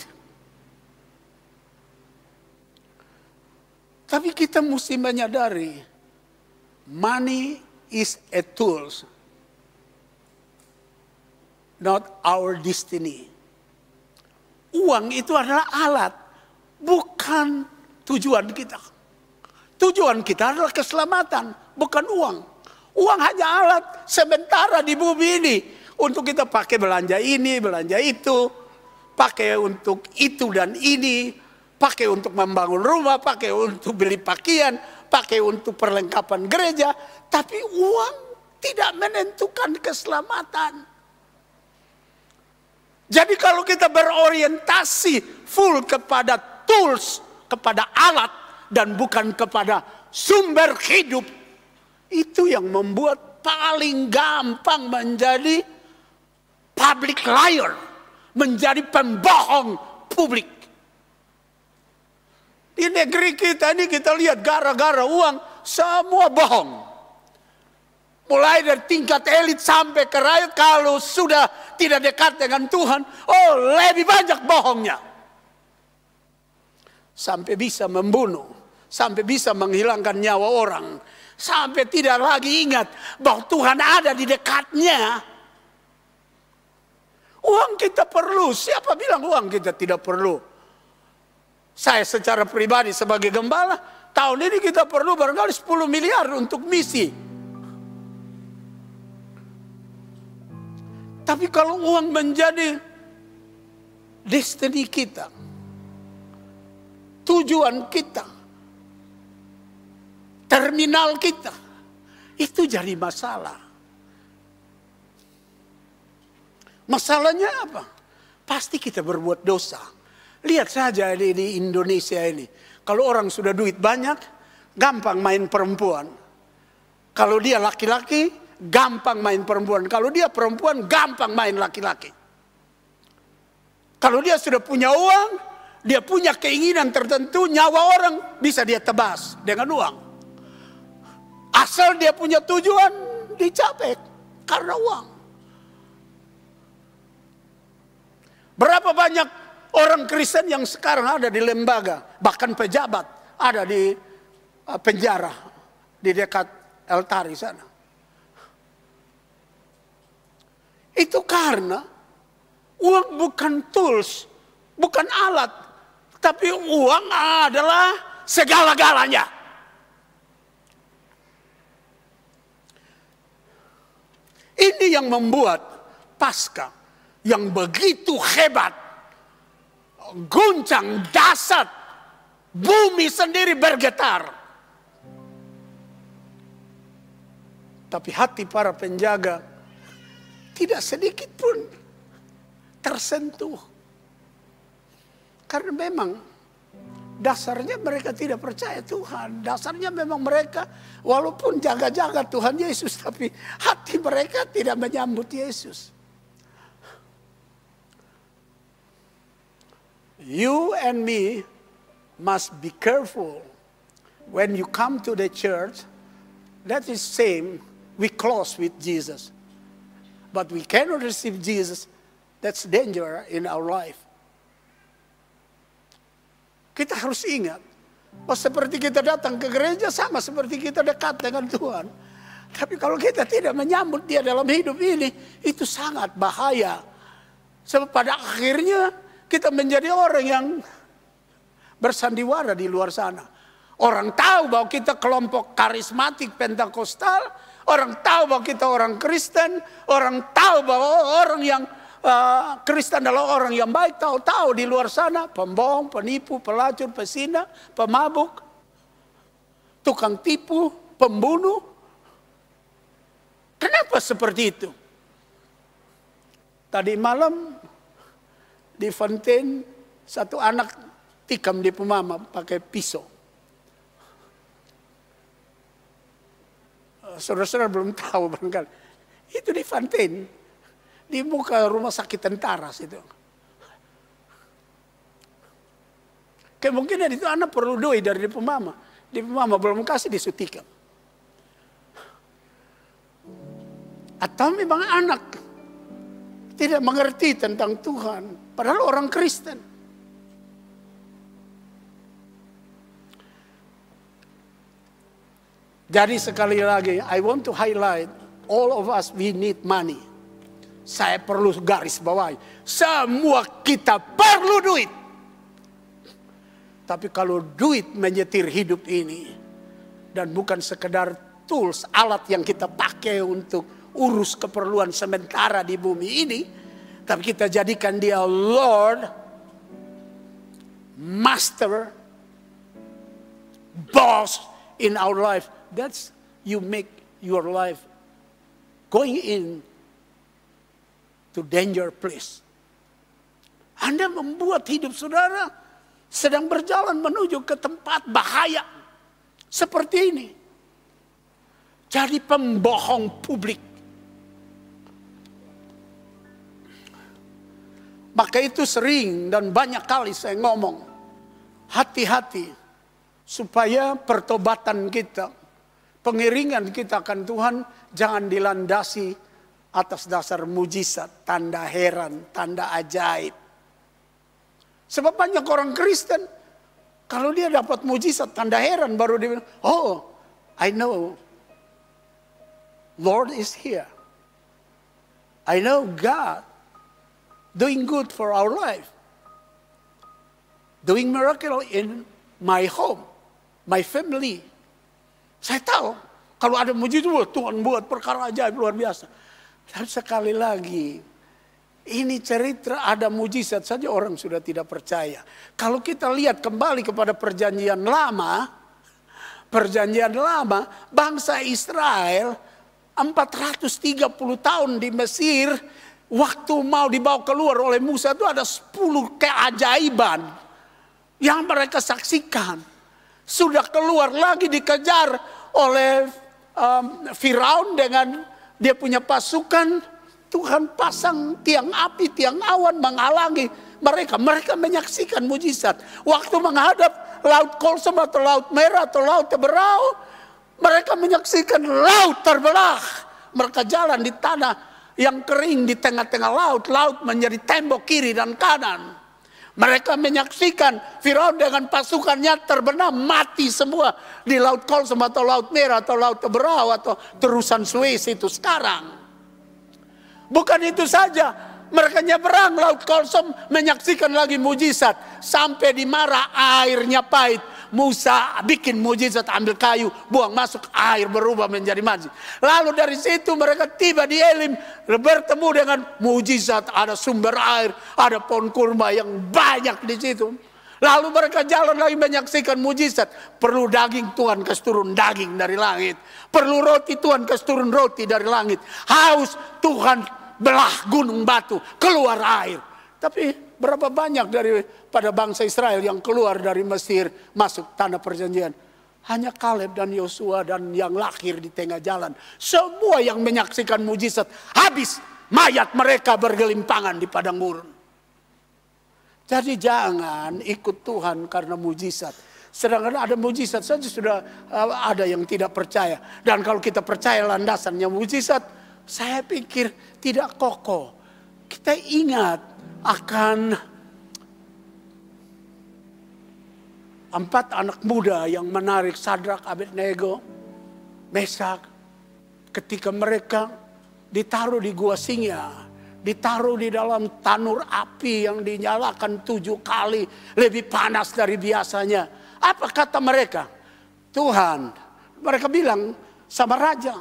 D: Tapi kita mesti menyadari money is a tool, not our destiny. Uang itu adalah alat, bukan tujuan kita. Tujuan kita adalah keselamatan, bukan uang. Uang hanya alat sementara di bumi ini. Untuk kita pakai belanja ini, belanja itu. Pakai untuk itu dan ini. Pakai untuk membangun rumah, pakai untuk beli pakaian. Pakai untuk perlengkapan gereja. Tapi uang tidak menentukan keselamatan. Jadi kalau kita berorientasi full kepada tools, kepada alat, dan bukan kepada sumber hidup, itu yang membuat paling gampang menjadi public liar, menjadi pembohong publik. Di negeri kita ini kita lihat gara-gara uang semua bohong. Mulai dari tingkat elit sampai ke rakyat, kalau sudah tidak dekat dengan Tuhan, oh lebih banyak bohongnya. Sampai bisa membunuh, sampai bisa menghilangkan nyawa orang, sampai tidak lagi ingat bahwa Tuhan ada di dekatnya. Uang kita perlu, siapa bilang uang kita tidak perlu? Saya secara pribadi sebagai gembala, tahun ini kita perlu barangkali 10 miliar untuk misi. Tapi kalau uang menjadi destiny kita, tujuan kita, terminal kita, itu jadi masalah. Masalahnya apa? Pasti kita berbuat dosa. Lihat saja di Indonesia ini. Kalau orang sudah duit banyak, gampang main perempuan. Kalau dia laki-laki, gampang main perempuan. Kalau dia perempuan, gampang main laki-laki. Kalau dia sudah punya uang, dia punya keinginan tertentu, nyawa orang bisa dia tebas dengan uang. Asal dia punya tujuan, dicapai karena uang. Berapa banyak orang Kristen yang sekarang ada di lembaga, bahkan pejabat ada di penjara di dekat El Tari sana. Itu karena uang bukan tools, bukan alat, tapi uang adalah segala-galanya. Ini yang membuat Paskah yang begitu hebat, guncang dahsyat, bumi sendiri bergetar. Tapi hati para penjaga tidak sedikit pun tersentuh. Karena memang dasarnya mereka tidak percaya Tuhan. Dasarnya memang mereka walaupun jaga-jaga Tuhan Yesus, tapi hati mereka tidak menyambut Yesus. You and me must be careful when you come to the church. That is same, we close with Jesus. But we cannot receive Jesus. That's danger in our life. Kita harus ingat, oh seperti kita datang ke gereja sama seperti kita dekat dengan Tuhan. Tapi kalau kita tidak menyambut Dia dalam hidup ini, itu sangat bahaya. Sebab pada akhirnya kita menjadi orang yang bersandiwara di luar sana. Orang tahu bahwa kita kelompok karismatik Pentakosta. Orang tahu bahwa kita orang Kristen. Orang tahu bahwa orang yang Kristen adalah orang yang baik. Tahu-tahu di luar sana pembohong, penipu, pelacur, pesina, pemabuk, tukang tipu, pembunuh. Kenapa seperti itu? Tadi malam di Fontaine satu anak tikam di Pemama pakai pisau. Saudara-saudara belum tahu barangkali. Itu di Fontaine, di muka rumah sakit tentara situ. Kemungkinan itu anak perlu doi dari Pemama. Di Pemama belum kasih disutikan. Atau memang anak tidak mengerti tentang Tuhan, padahal orang Kristen. Jadi sekali lagi, I want to highlight, all of us we need money. Saya perlu garis bawahi, semua kita perlu duit. Tapi kalau duit menyetir hidup ini, dan bukan sekedar tools, alat yang kita pakai untuk urus keperluan sementara di bumi ini, tapi kita jadikan dia Lord, Master, Boss in our life. That's you make your life going in to danger place. Anda membuat hidup saudara sedang berjalan menuju ke tempat bahaya seperti ini. Jadi pembohong publik. Maka itu sering dan banyak kali saya ngomong, hati-hati supaya pertobatan kita, pengiringan kita akan Tuhan jangan dilandasi atas dasar mujizat, tanda heran, tanda ajaib. Sebab banyak orang Kristen, kalau dia dapat mujizat, tanda heran, baru dia bilang, oh, I know Lord is here. I know God doing good for our life. Doing miracle in my home, my family. Saya tahu, kalau ada mujizat, Tuhan buat perkara ajaib luar biasa. Dan sekali lagi, ini cerita ada mujizat saja orang sudah tidak percaya. Kalau kita lihat kembali kepada perjanjian lama, bangsa Israel 430 tahun di Mesir, waktu mau dibawa keluar oleh Musa itu ada 10 keajaiban yang mereka saksikan. Sudah keluar lagi dikejar oleh Firaun dengan dia punya pasukan. Tuhan pasang tiang api, tiang awan menghalangi mereka. Mereka menyaksikan mujizat. Waktu menghadap Laut Kolsom atau Laut Merah atau Laut Teberau, mereka menyaksikan laut terbelah. Mereka jalan di tanah yang kering di tengah-tengah laut. Laut menjadi tembok kiri dan kanan. Mereka menyaksikan Firaun dengan pasukannya terbenam, mati semua di Laut Kolsom atau Laut Merah atau Laut Teberau atau terusan Suez itu sekarang. Bukan itu saja, mereka nyeberang Laut Kolsom menyaksikan lagi mujizat. Sampai di Mara airnya pahit. Musa bikin mujizat, ambil kayu, buang masuk, air berubah menjadi manis. Lalu dari situ mereka tiba di Elim, bertemu dengan mujizat, ada sumber air, ada pohon kurma yang banyak di situ. Lalu mereka jalan lagi menyaksikan mujizat. Perlu daging, Tuhan kasih turun daging dari langit. Perlu roti, Tuhan kasih turun roti dari langit. Haus, Tuhan belah gunung batu, keluar air. Tapi berapa banyak daripada bangsa Israel yang keluar dari Mesir masuk tanah perjanjian? Hanya Kaleb dan Yosua dan yang lahir di tengah jalan. Semua yang menyaksikan mujizat habis, mayat mereka bergelimpangan di padang gurun. Jadi jangan ikut Tuhan karena mujizat. Sedangkan ada mujizat saja sudah ada yang tidak percaya. Dan kalau kita percaya landasannya mujizat, saya pikir tidak kokoh. Kita ingat akan 4 anak muda yang menarik Sadrak, Abednego, Mesak. Ketika mereka ditaruh di gua singa, ditaruh di dalam tanur api yang dinyalakan 7 kali lebih panas dari biasanya. Apa kata mereka? Tuhan, mereka bilang sama raja.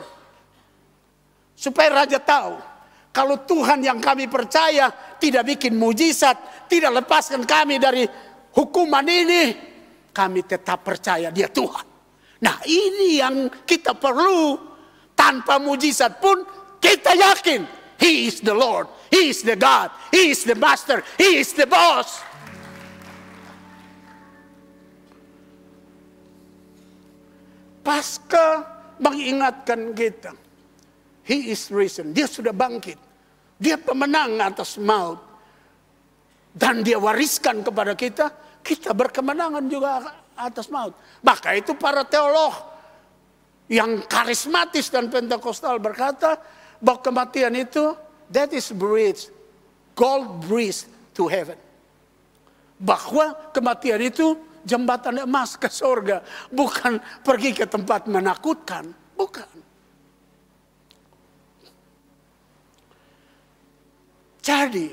D: Supaya raja tahu, kalau Tuhan yang kami percaya tidak bikin mujizat, tidak lepaskan kami dari hukuman ini, kami tetap percaya dia Tuhan. Nah ini yang kita perlu. Tanpa mujizat pun kita yakin He is the Lord, He is the God, He is the Master, He is the Boss. Pasca mengingatkan kita, He is risen. Dia sudah bangkit. Dia pemenang atas maut. Dan dia wariskan kepada kita, kita berkemenangan juga atas maut. Maka itu para teolog yang karismatis dan pentekostal berkata bahwa kematian itu, that is bridge, gold bridge to heaven. Bahwa kematian itu jembatan emas ke surga. Bukan pergi ke tempat menakutkan. Bukan. Jadi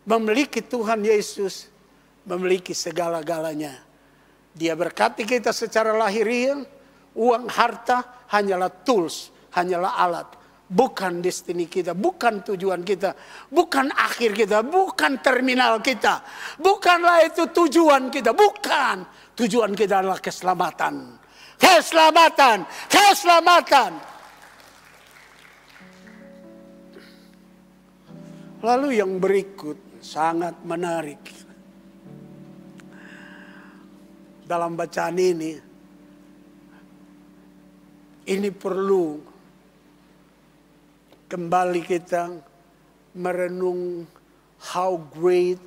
D: memiliki Tuhan Yesus memiliki segala-galanya. Dia berkati kita secara lahiriah. Uang, harta hanyalah tools, hanyalah alat. Bukan destiny kita, bukan tujuan kita, bukan akhir kita, bukan terminal kita. Bukanlah itu tujuan kita, bukan. Tujuan kita adalah keselamatan. Keselamatan, keselamatan. Lalu yang berikut sangat menarik. Dalam bacaan ini perlu kembali kita merenung how great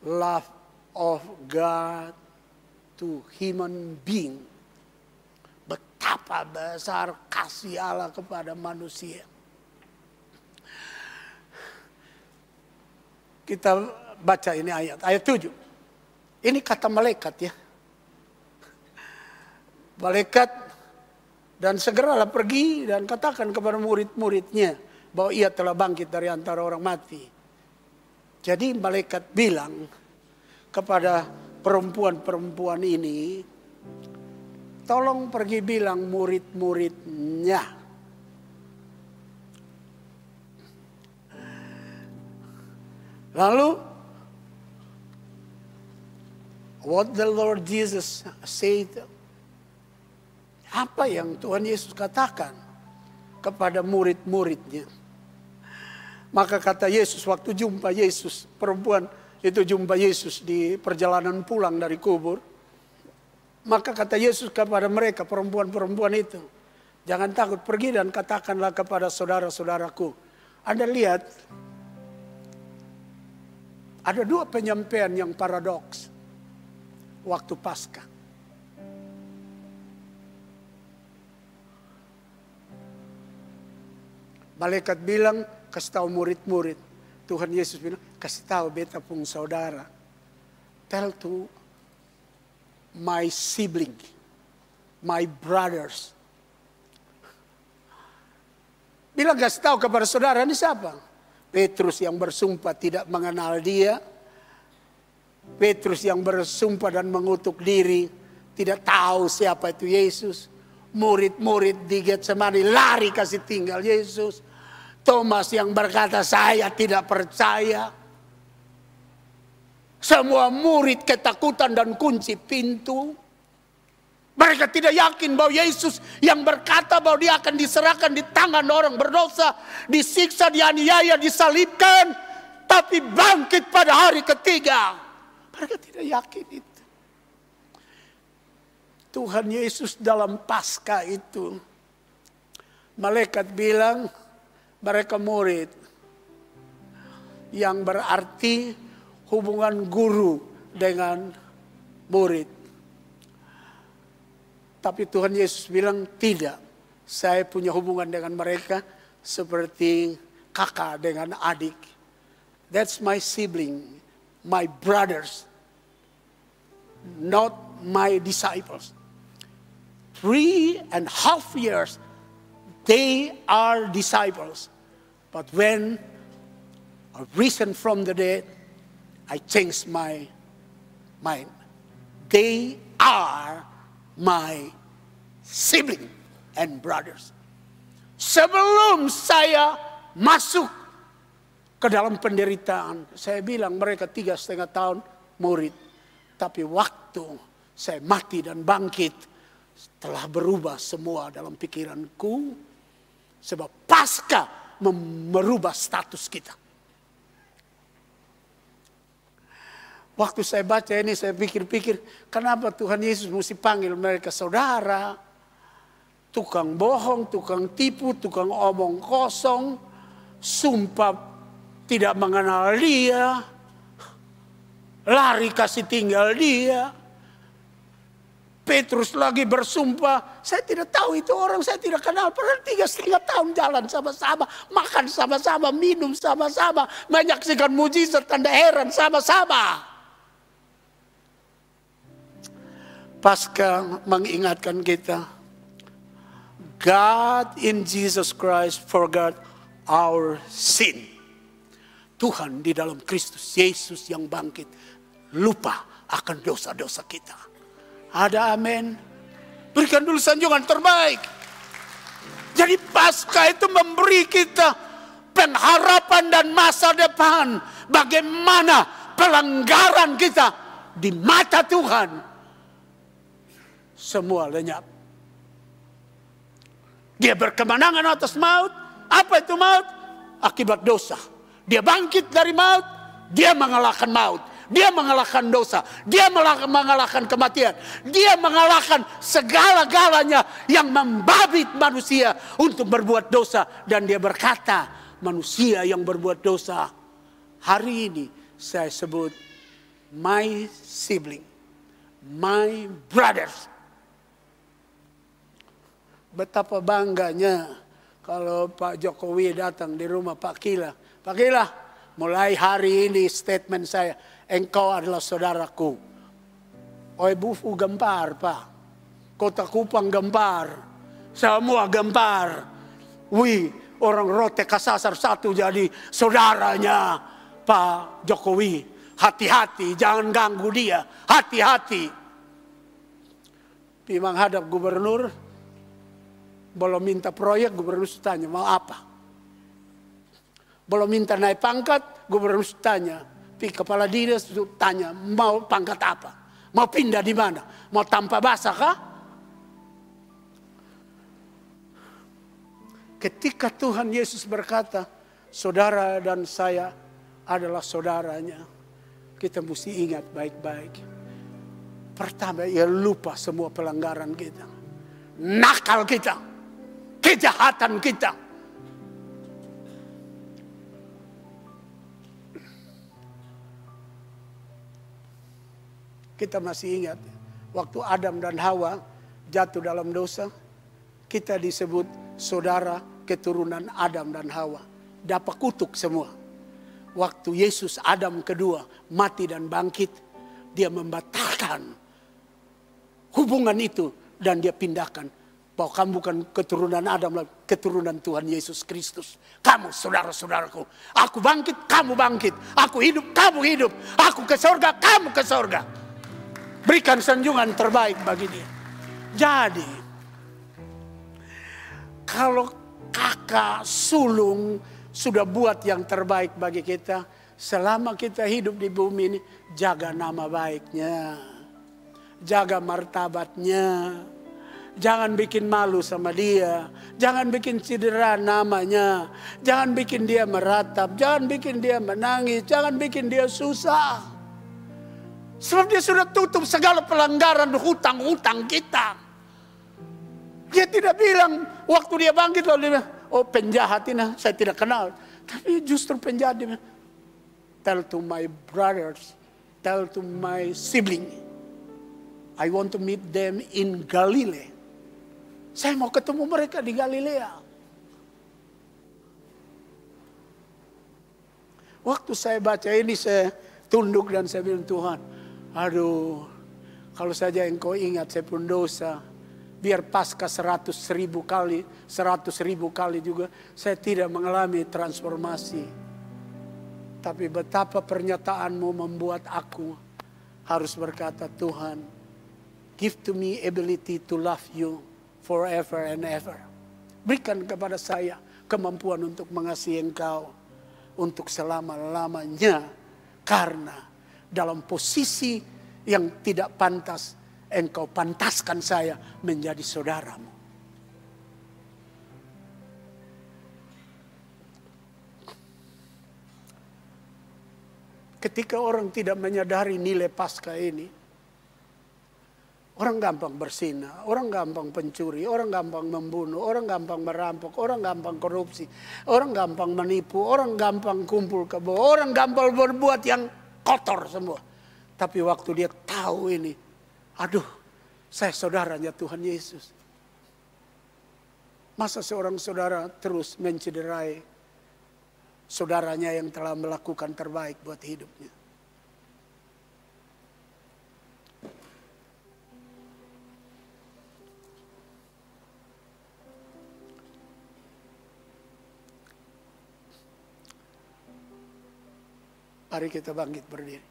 D: love of God to human being. Betapa besar kasih Allah kepada manusia. Kita baca ini ayat 7. Ini kata malaikat ya. Malaikat, dan segeralah pergi dan katakan kepada murid-muridnya bahwa ia telah bangkit dari antara orang mati. Jadi malaikat bilang kepada perempuan-perempuan ini, tolong pergi bilang murid-muridnya. Lalu, what the Lord Jesus said, apa yang Tuhan Yesus katakan kepada murid-muridnya. Maka kata Yesus waktu jumpa Yesus, perempuan itu jumpa Yesus di perjalanan pulang dari kubur. Maka kata Yesus kepada mereka, perempuan-perempuan itu, jangan takut, pergi dan katakanlah kepada saudara-saudaraku. Anda lihat, ada dua penyampaian yang paradoks waktu Paskah. Malaikat bilang, kasih tahu murid-murid. Tuhan Yesus bilang, kasih tahu beta pun saudara. Tell to my sibling, my brothers. Bilang kasih tahu kepada saudara, ini siapa? Petrus yang bersumpah tidak mengenal dia. Petrus yang bersumpah dan mengutuk diri, tidak tahu siapa itu Yesus. Murid-murid di Getsemani lari kasih tinggal Yesus. Thomas yang berkata saya tidak percaya. Semua murid ketakutan dan kunci pintu. Mereka tidak yakin bahwa Yesus yang berkata bahwa dia akan diserahkan di tangan orang berdosa, disiksa, dianiaya, disalibkan, tapi bangkit pada hari ketiga. Mereka tidak yakin itu. Tuhan Yesus dalam Paskah itu, malaikat bilang, mereka murid, yang berarti hubungan guru dengan murid. Tapi Tuhan Yesus bilang tidak, saya punya hubungan dengan mereka seperti kakak dengan adik. That's my sibling, my brothers, not my disciples. 3.5 years they are disciples. But when I risen from the dead, I changed my mind. They are my sibling and brothers. Sebelum saya masuk ke dalam penderitaan, saya bilang mereka 3,5 tahun murid. Tapi waktu saya mati dan bangkit, telah berubah semua dalam pikiranku. Sebab Paskah merubah status kita. Waktu saya baca ini saya pikir-pikir, kenapa Tuhan Yesus mesti panggil mereka saudara? Tukang bohong, tukang tipu, tukang omong kosong, sumpah tidak mengenal dia, lari kasih tinggal dia. Petrus lagi bersumpah, saya tidak tahu itu orang, saya tidak kenal. Pernah 3,5 tahun jalan sama-sama, makan sama-sama, minum sama-sama, menyaksikan mujizat tanda heran sama-sama. Paskah mengingatkan kita, God in Jesus Christ forgot our sin. Tuhan di dalam Kristus Yesus yang bangkit lupa akan dosa-dosa kita. Ada amin? Berikan dulu sanjungan terbaik. Jadi Paskah itu memberi kita pengharapan dan masa depan. Bagaimana pelanggaran kita di mata Tuhan semua lenyap. Dia berkemenangan atas maut. Apa itu maut? Akibat dosa. Dia bangkit dari maut. Dia mengalahkan maut. Dia mengalahkan dosa. Dia mengalahkan kematian. Dia mengalahkan segala-galanya yang membabit manusia untuk berbuat dosa. Dan dia berkata, manusia yang berbuat dosa, hari ini saya sebut my sibling, my brothers. Betapa bangganya kalau Pak Jokowi datang di rumah Pak Kila. Pak Kila, mulai hari ini statement saya, engkau adalah saudaraku. Oi Bufu gempar Pak, Kota Kupang gempar, semua gempar. Wih, orang Rote Kasasar satu jadi saudaranya Pak Jokowi. Hati-hati, jangan ganggu dia, hati-hati. Pi menghadap gubernur, belum minta proyek, gubernur tanya mau apa. Belum minta naik pangkat, gubernur tanya. Pi kepala dinas tanya mau pangkat apa. Mau pindah di mana? Mau tanpa basah kah? Ketika Tuhan Yesus berkata, saudara dan saya adalah saudaranya, kita mesti ingat baik-baik. Pertama, ia lupa semua pelanggaran kita. Nakal kita. Kejahatan kita. Kita masih ingat waktu Adam dan Hawa jatuh dalam dosa, kita disebut saudara keturunan Adam dan Hawa. Dapat kutuk semua. Waktu Yesus Adam kedua mati dan bangkit, dia membatalkan hubungan itu dan dia pindahkan. Bahwa kamu bukan keturunan Adam, keturunan Tuhan Yesus Kristus. Kamu saudara-saudaraku. Aku bangkit, kamu bangkit. Aku hidup, kamu hidup. Aku ke sorga, kamu ke sorga. Berikan sanjungan terbaik bagi dia. Jadi, kalau kakak sulung sudah buat yang terbaik bagi kita, selama kita hidup di bumi ini, jaga nama baiknya. Jaga martabatnya. Jangan bikin malu sama dia. Jangan bikin cedera namanya. Jangan bikin dia meratap. Jangan bikin dia menangis. Jangan bikin dia susah. Sebab dia sudah tutup segala pelanggaran hutang-hutang kita. Dia tidak bilang waktu dia bangkit lalu dia bilang, oh penjahat ini saya tidak kenal. Tapi justru penjahat dia bilang, tell to my brothers, tell to my sibling, I want to meet them in Galilee. Saya mau ketemu mereka di Galilea. Waktu saya baca ini saya tunduk dan saya bilang, Tuhan, aduh, kalau saja engkau ingat saya pun dosa. Biar Paskah 100.000 kali juga saya tidak mengalami transformasi. Tapi betapa pernyataanmu membuat aku harus berkata, Tuhan, give to me ability to love you forever and ever. Berikan kepada saya kemampuan untuk mengasihi engkau untuk selama-lamanya. Karena dalam posisi yang tidak pantas, engkau pantaskan saya menjadi saudaramu. Ketika orang tidak menyadari nilai Paskah ini, orang gampang bersinah, orang gampang pencuri, orang gampang membunuh, orang gampang merampok, orang gampang korupsi, orang gampang menipu, orang gampang kumpul kebo, orang gampang berbuat yang kotor semua. Tapi waktu dia tahu ini, aduh, saya saudaranya Tuhan Yesus. Masa seorang saudara terus mencederai saudaranya yang telah melakukan terbaik buat hidupnya? Mari kita bangkit berdiri.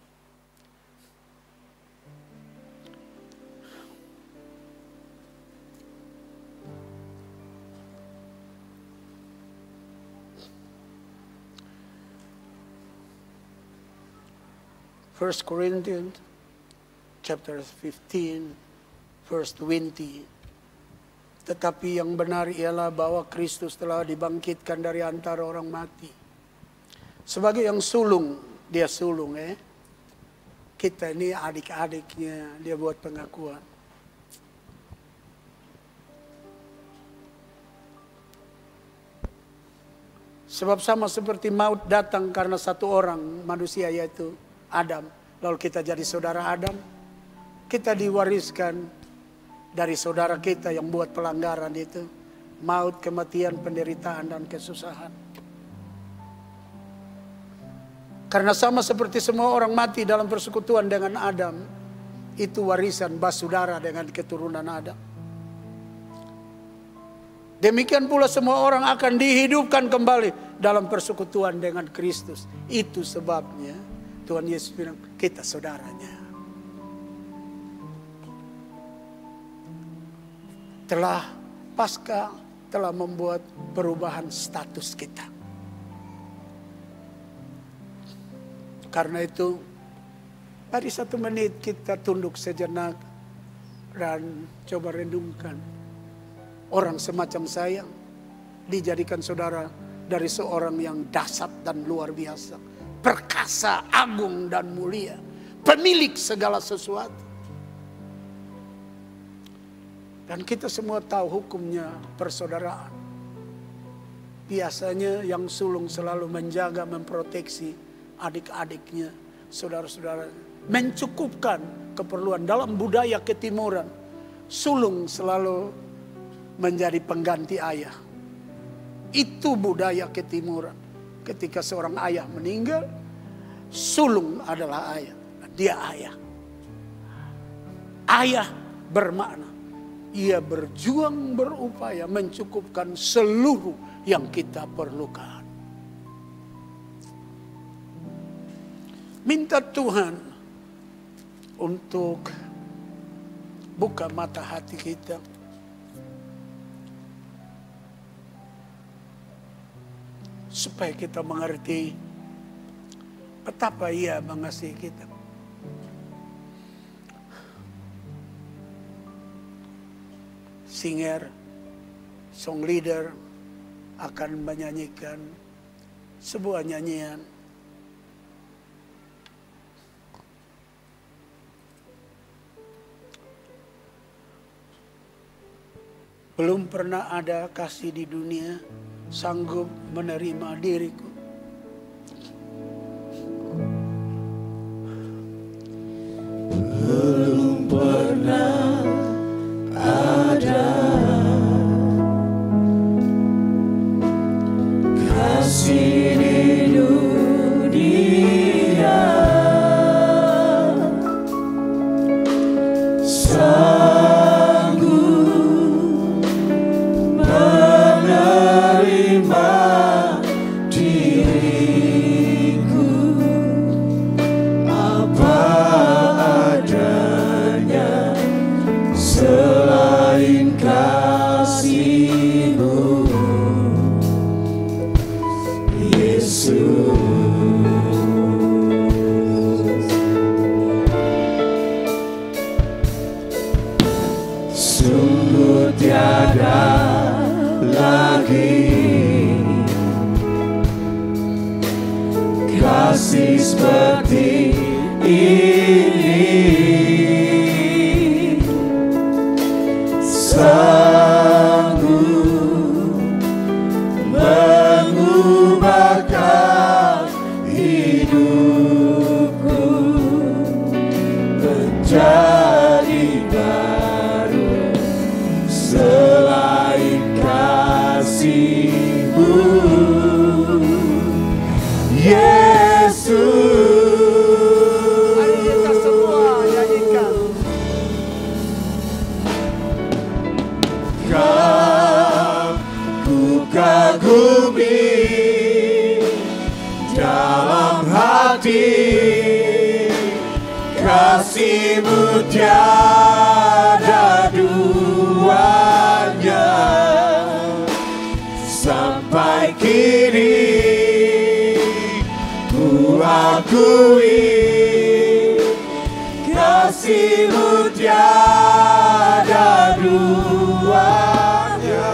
D: First Corinthians chapter 15 verse 20. Tetapi yang benar ialah bahwa Kristus telah dibangkitkan dari antara orang mati. Sebagai yang sulung, dia sulung Kita ini adik-adiknya, dia buat pengakuan. Sebab sama seperti maut datang karena satu orang manusia yaitu Adam. Lalu kita jadi saudara Adam. Kita diwariskan dari saudara kita yang buat pelanggaran itu. Maut, kematian, penderitaan, dan kesusahan. Karena sama seperti semua orang mati dalam persekutuan dengan Adam. Itu warisan basudara dengan keturunan Adam. Demikian pula semua orang akan dihidupkan kembali dalam persekutuan dengan Kristus. Itu sebabnya Tuhan Yesus bilang, kita saudaranya. Pasca telah membuat perubahan status kita. Karena itu, mari 1 menit kita tunduk sejenak dan coba renungkan. Orang semacam saya dijadikan saudara dari seorang yang dahsyat dan luar biasa. Perkasa, agung dan mulia. Pemilik segala sesuatu. Dan kita semua tahu hukumnya persaudaraan. Biasanya yang sulung selalu menjaga, memproteksi adik-adiknya, saudara-saudara. Mencukupkan keperluan dalam budaya ketimuran. Sulung selalu menjadi pengganti ayah. Itu budaya ketimuran. Ketika seorang ayah meninggal, sulung adalah ayah. Dia ayah. Ayah bermakna ia berjuang, berupaya mencukupkan seluruh yang kita perlukan. Minta Tuhan untuk buka mata hati kita. Supaya kita mengerti betapa Ia mengasihi kita. Singer, song leader akan menyanyikan sebuah nyanyian. Belum pernah ada kasih di dunia sanggup menerima diriku.
E: Belum pernah ada kasih di dunia sanggup menerima diriku apa adanya selain kasih-Mu, Yesus. Sungguh tiada lagi kasih seperti ini, sanggup mengubahkan hidupku menjadi baru selain kasih-Mu, Yesus.
D: Mari kita semua nyanyikan.
E: Ku kagumi dalam hati hati, kasih-Mu tiada duanya. Sampai kini ku akui, kasih-Mu tiada duanya.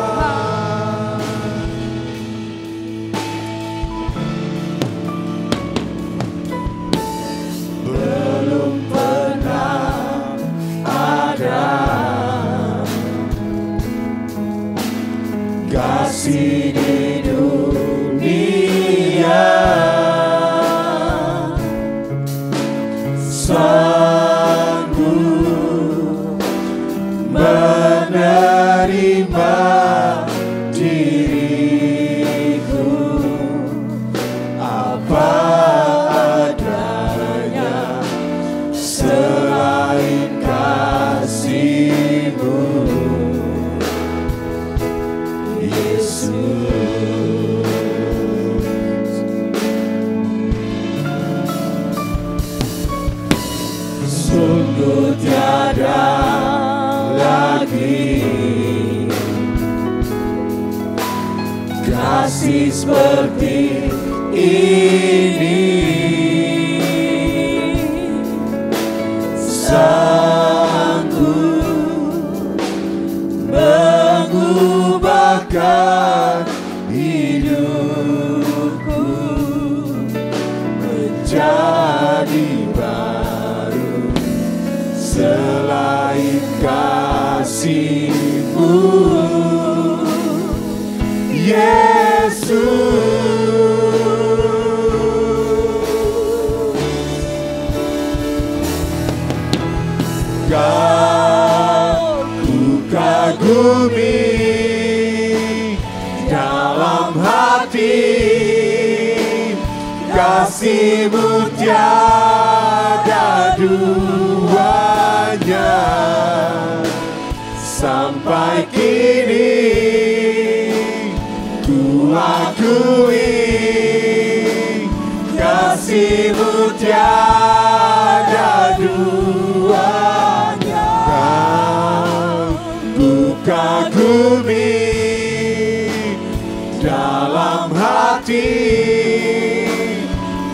E: Belum pernah ada kasih di dunia sanggup menerima diriku apa adanya selain kasih-Mu, Yesus. Sungguh tiada lagi kasih seperti ini, sanggup mengubahkan hidupku menjadi baru selain kasih-Mu, Yesus. Kau ku kagumi dalam hati, kasih-Mu tiada duanya. Sampai kini ku akui, kasih-Mu tiada duanya. Ku kagumi dalam hati,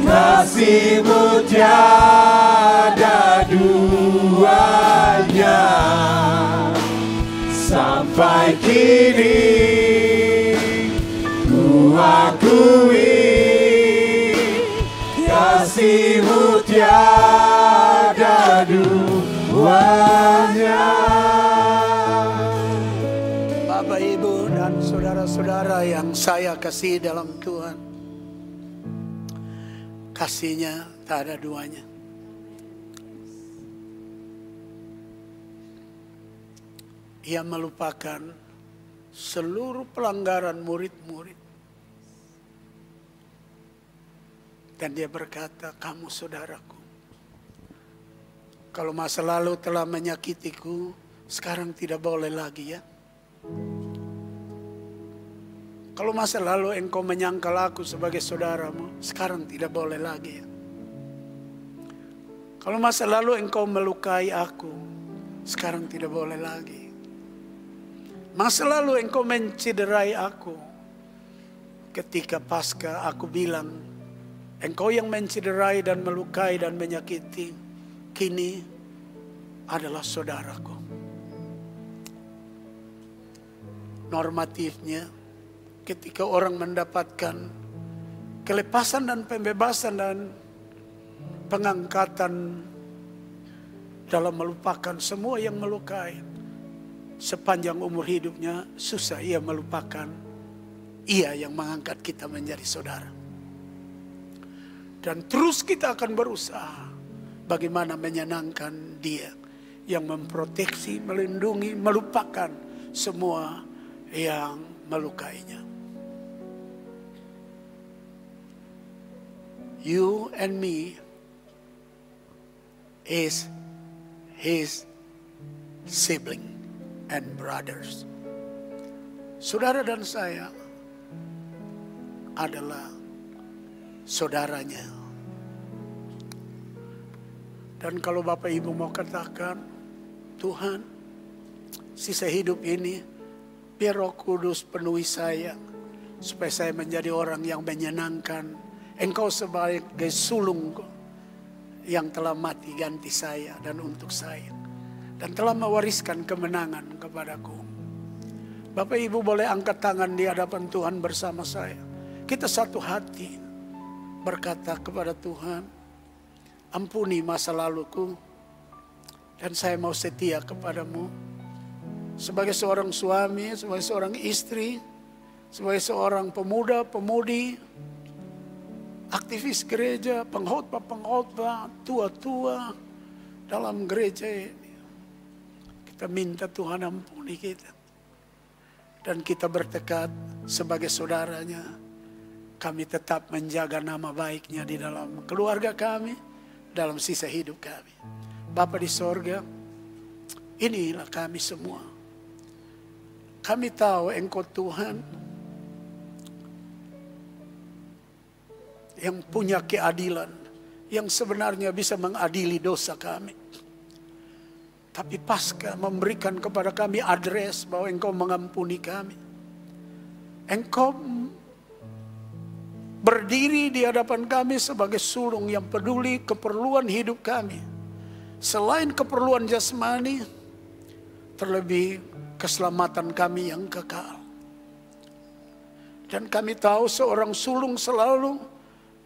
E: kasih-Mu tiada duanya. Sampai kini ku akui, kasih-Mu tiada duanya.
D: Bapak, Ibu, dan saudara-saudara yang saya kasih dalam Tuhan, kasih-Nya tak ada duanya. Ia melupakan seluruh pelanggaran murid-murid. Dan Dia berkata, kamu saudaraku. Kalau masa lalu telah menyakitiku, sekarang tidak boleh lagi ya. Kalau masa lalu engkau menyangkal aku sebagai saudaramu, sekarang tidak boleh lagi ya. Kalau masa lalu engkau melukai aku, sekarang tidak boleh lagi. Masa lalu engkau mencederai aku, ketika pasca aku bilang, engkau yang mencederai dan melukai dan menyakiti, kini adalah saudaraku. Normatifnya, ketika orang mendapatkan kelepasan dan pembebasan dan pengangkatan dalam melupakan semua yang melukai, sepanjang umur hidupnya susah ia melupakan Ia yang mengangkat kita menjadi saudara. Dan terus kita akan berusaha bagaimana menyenangkan Dia yang memproteksi, melindungi, melupakan semua yang melukainya. You and me is His sibling and brothers. Saudara dan saya adalah saudaranya Dan kalau Bapak Ibu mau katakan, Tuhan, sisa hidup ini biar Roh Kudus penuhi saya, supaya saya menjadi orang yang menyenangkan. Engkau sebagai sulung yang telah mati ganti saya dan untuk saya, dan telah mewariskan kemenangan kepadaku. Bapak Ibu boleh angkat tangan di hadapan Tuhan bersama saya. Kita satu hati berkata kepada Tuhan, ampuni masa laluku, dan saya mau setia kepadamu. Sebagai seorang suami, sebagai seorang istri, sebagai seorang pemuda, pemudi, aktivis gereja, pengkhotbah, tua-tua dalam gereja ini. Kita minta Tuhan ampuni kita. Dan kita bertekad sebagai saudaranya, kami tetap menjaga nama baiknya di dalam keluarga kami, dalam sisa hidup kami. Bapa di sorga, inilah kami semua. Kami tahu Engkau Tuhan yang punya keadilan, yang sebenarnya bisa mengadili dosa kami. Tapi Paskah memberikan kepada kami adres bahwa Engkau mengampuni kami. Engkau berdiri di hadapan kami sebagai sulung yang peduli keperluan hidup kami. Selain keperluan jasmani, terlebih keselamatan kami yang kekal. Dan kami tahu seorang sulung selalu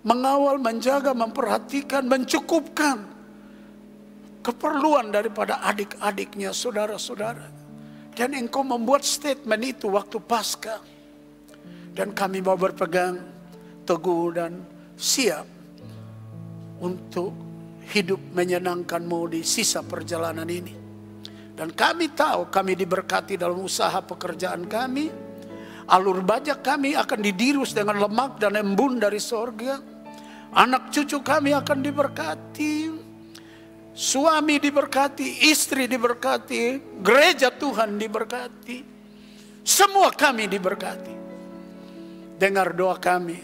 D: mengawal, menjaga, memperhatikan, mencukupkan keperluan daripada adik-adiknya, saudara-saudara. Dan Engkau membuat statement itu waktu Paskah. Dan kami mau berpegang teguh dan siap untuk hidup menyenangkan-Mu di sisa perjalanan ini. Dan kami tahu kami diberkati dalam usaha pekerjaan kami. Alur bajak kami akan didirus dengan lemak dan embun dari sorga. Anak cucu kami akan diberkati. Suami diberkati, istri diberkati, gereja Tuhan diberkati. Semua kami diberkati. Dengar doa kami.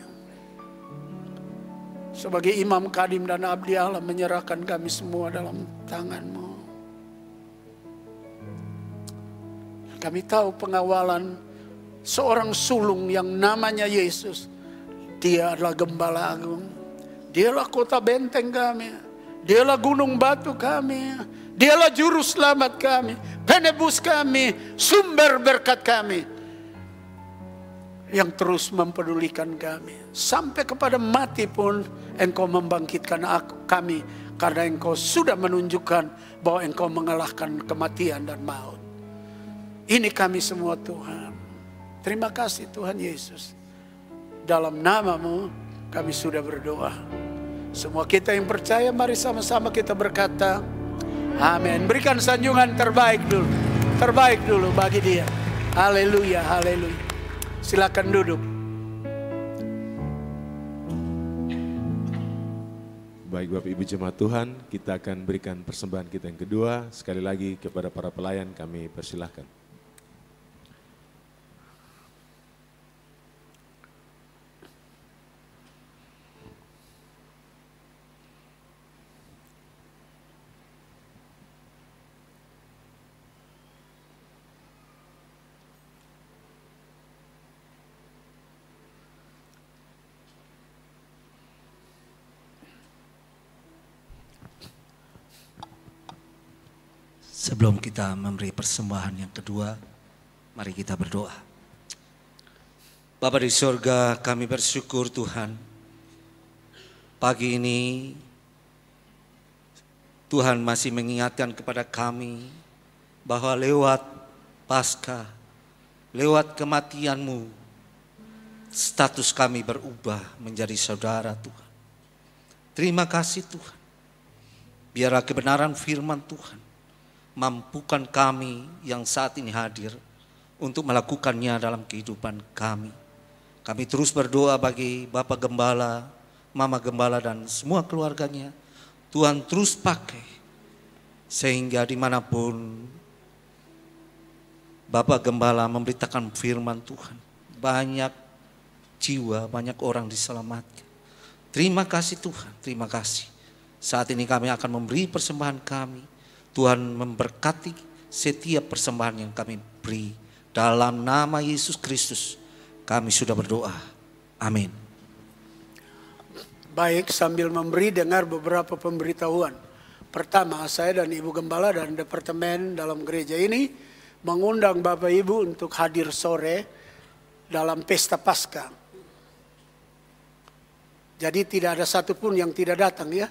D: Sebagai imam, kadim, dan abdi Allah, menyerahkan kami semua dalam tangan-Mu. Kami tahu pengawalan seorang sulung yang namanya Yesus. Dia adalah gembala agung. Dialah kota benteng kami. Dialah gunung batu kami. Dialah juru selamat kami. Penebus kami. Sumber berkat kami. Yang terus mempedulikan kami. Sampai kepada mati pun Engkau membangkitkan kami. Karena Engkau sudah menunjukkan bahwa Engkau mengalahkan kematian dan maut. Ini kami semua Tuhan. Terima kasih Tuhan Yesus. Dalam nama-Mu kami sudah berdoa. Semua kita yang percaya, mari sama-sama kita berkata, amin. Berikan sanjungan terbaik dulu. Terbaik dulu bagi Dia. Haleluya, haleluya. Silakan duduk.
A: Baik Bapak Ibu jemaat Tuhan, kita akan berikan persembahan kita yang kedua. Sekali lagi kepada para pelayan kami persilahkan.
F: Sebelum kita memberi persembahan yang kedua, mari kita berdoa. Bapa di surga, kami bersyukur Tuhan. Pagi ini Tuhan masih mengingatkan kepada kami bahwa lewat Paskah, lewat kematian-Mu, status kami berubah menjadi saudara Tuhan. Terima kasih Tuhan. Biarlah kebenaran firman Tuhan mampukan kami yang saat ini hadir untuk melakukannya dalam kehidupan kami. Kami terus berdoa bagi Bapak Gembala, Mama Gembala, dan semua keluarganya. Tuhan terus pakai sehingga dimanapun Bapak Gembala memberitakan firman Tuhan, banyak jiwa, banyak orang diselamatkan. Terima kasih Tuhan, terima kasih. Saat ini kami akan memberi persembahan kami. Tuhan memberkati setiap persembahan yang kami beri. Dalam nama Yesus Kristus kami sudah berdoa. Amin.
D: Baik, sambil memberi dengar beberapa pemberitahuan. Pertama, saya dan Ibu Gembala dan Departemen dalam gereja ini mengundang Bapak Ibu untuk hadir sore dalam pesta Paskah. Jadi tidak ada satupun yang tidak datang ya.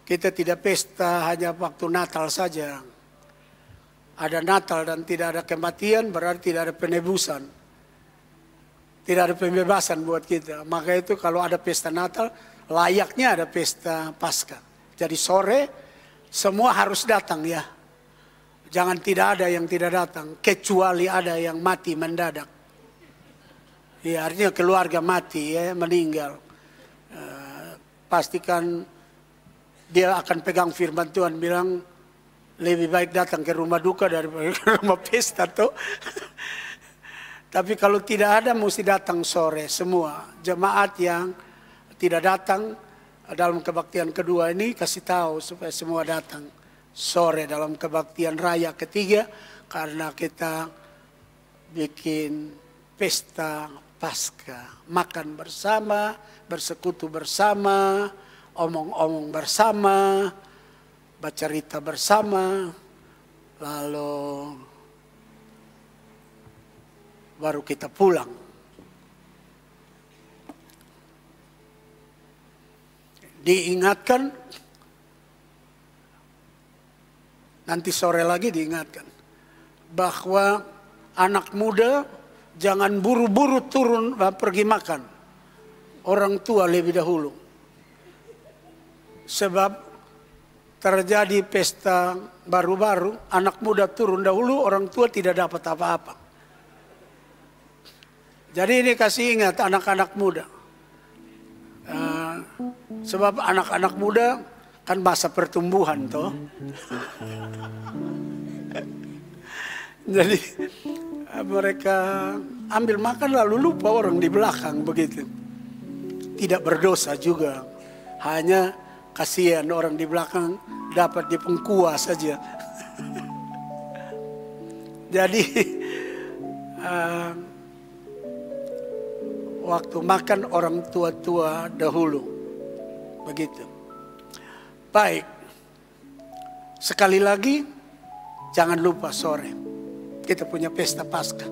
D: Kita tidak pesta hanya waktu Natal saja. Ada Natal dan tidak ada kematian berarti tidak ada penebusan. Tidak ada pembebasan buat kita. Maka itu kalau ada pesta Natal, layaknya ada pesta Paskah. Jadi sore semua harus datang ya. Jangan tidak ada yang tidak datang. Kecuali ada yang mati mendadak. Ya, artinya keluarga mati ya, meninggal. Pastikan dia akan pegang firman Tuhan bilang lebih baik datang ke rumah duka daripada ke rumah pesta tuh. Tapi kalau tidak ada mesti datang sore semua. Jemaat yang tidak datang dalam kebaktian kedua ini kasih tahu supaya semua datang sore dalam kebaktian raya ketiga. Karena kita bikin pesta Paskah. Makan bersama, bersekutu bersama, omong-omong bersama, bercerita bersama, lalu baru kita pulang. Diingatkan, nanti sore lagi diingatkan, bahwa anak muda jangan buru-buru turun pergi makan. Orang tua lebih dahulu. Sebab terjadi pesta baru-baru, anak muda turun dahulu, orang tua tidak dapat apa-apa. Jadi ini kasih ingat anak-anak muda. Sebab anak-anak muda kan masa pertumbuhan toh. Jadi mereka ambil makan lalu lupa orang di belakang begitu. Tidak berdosa juga. Hanya kasihan orang di belakang dapat di pengkuah saja. Jadi waktu makan orang tua-tua dahulu. Begitu. Baik. Sekali lagi jangan lupa sore kita punya pesta Paskah.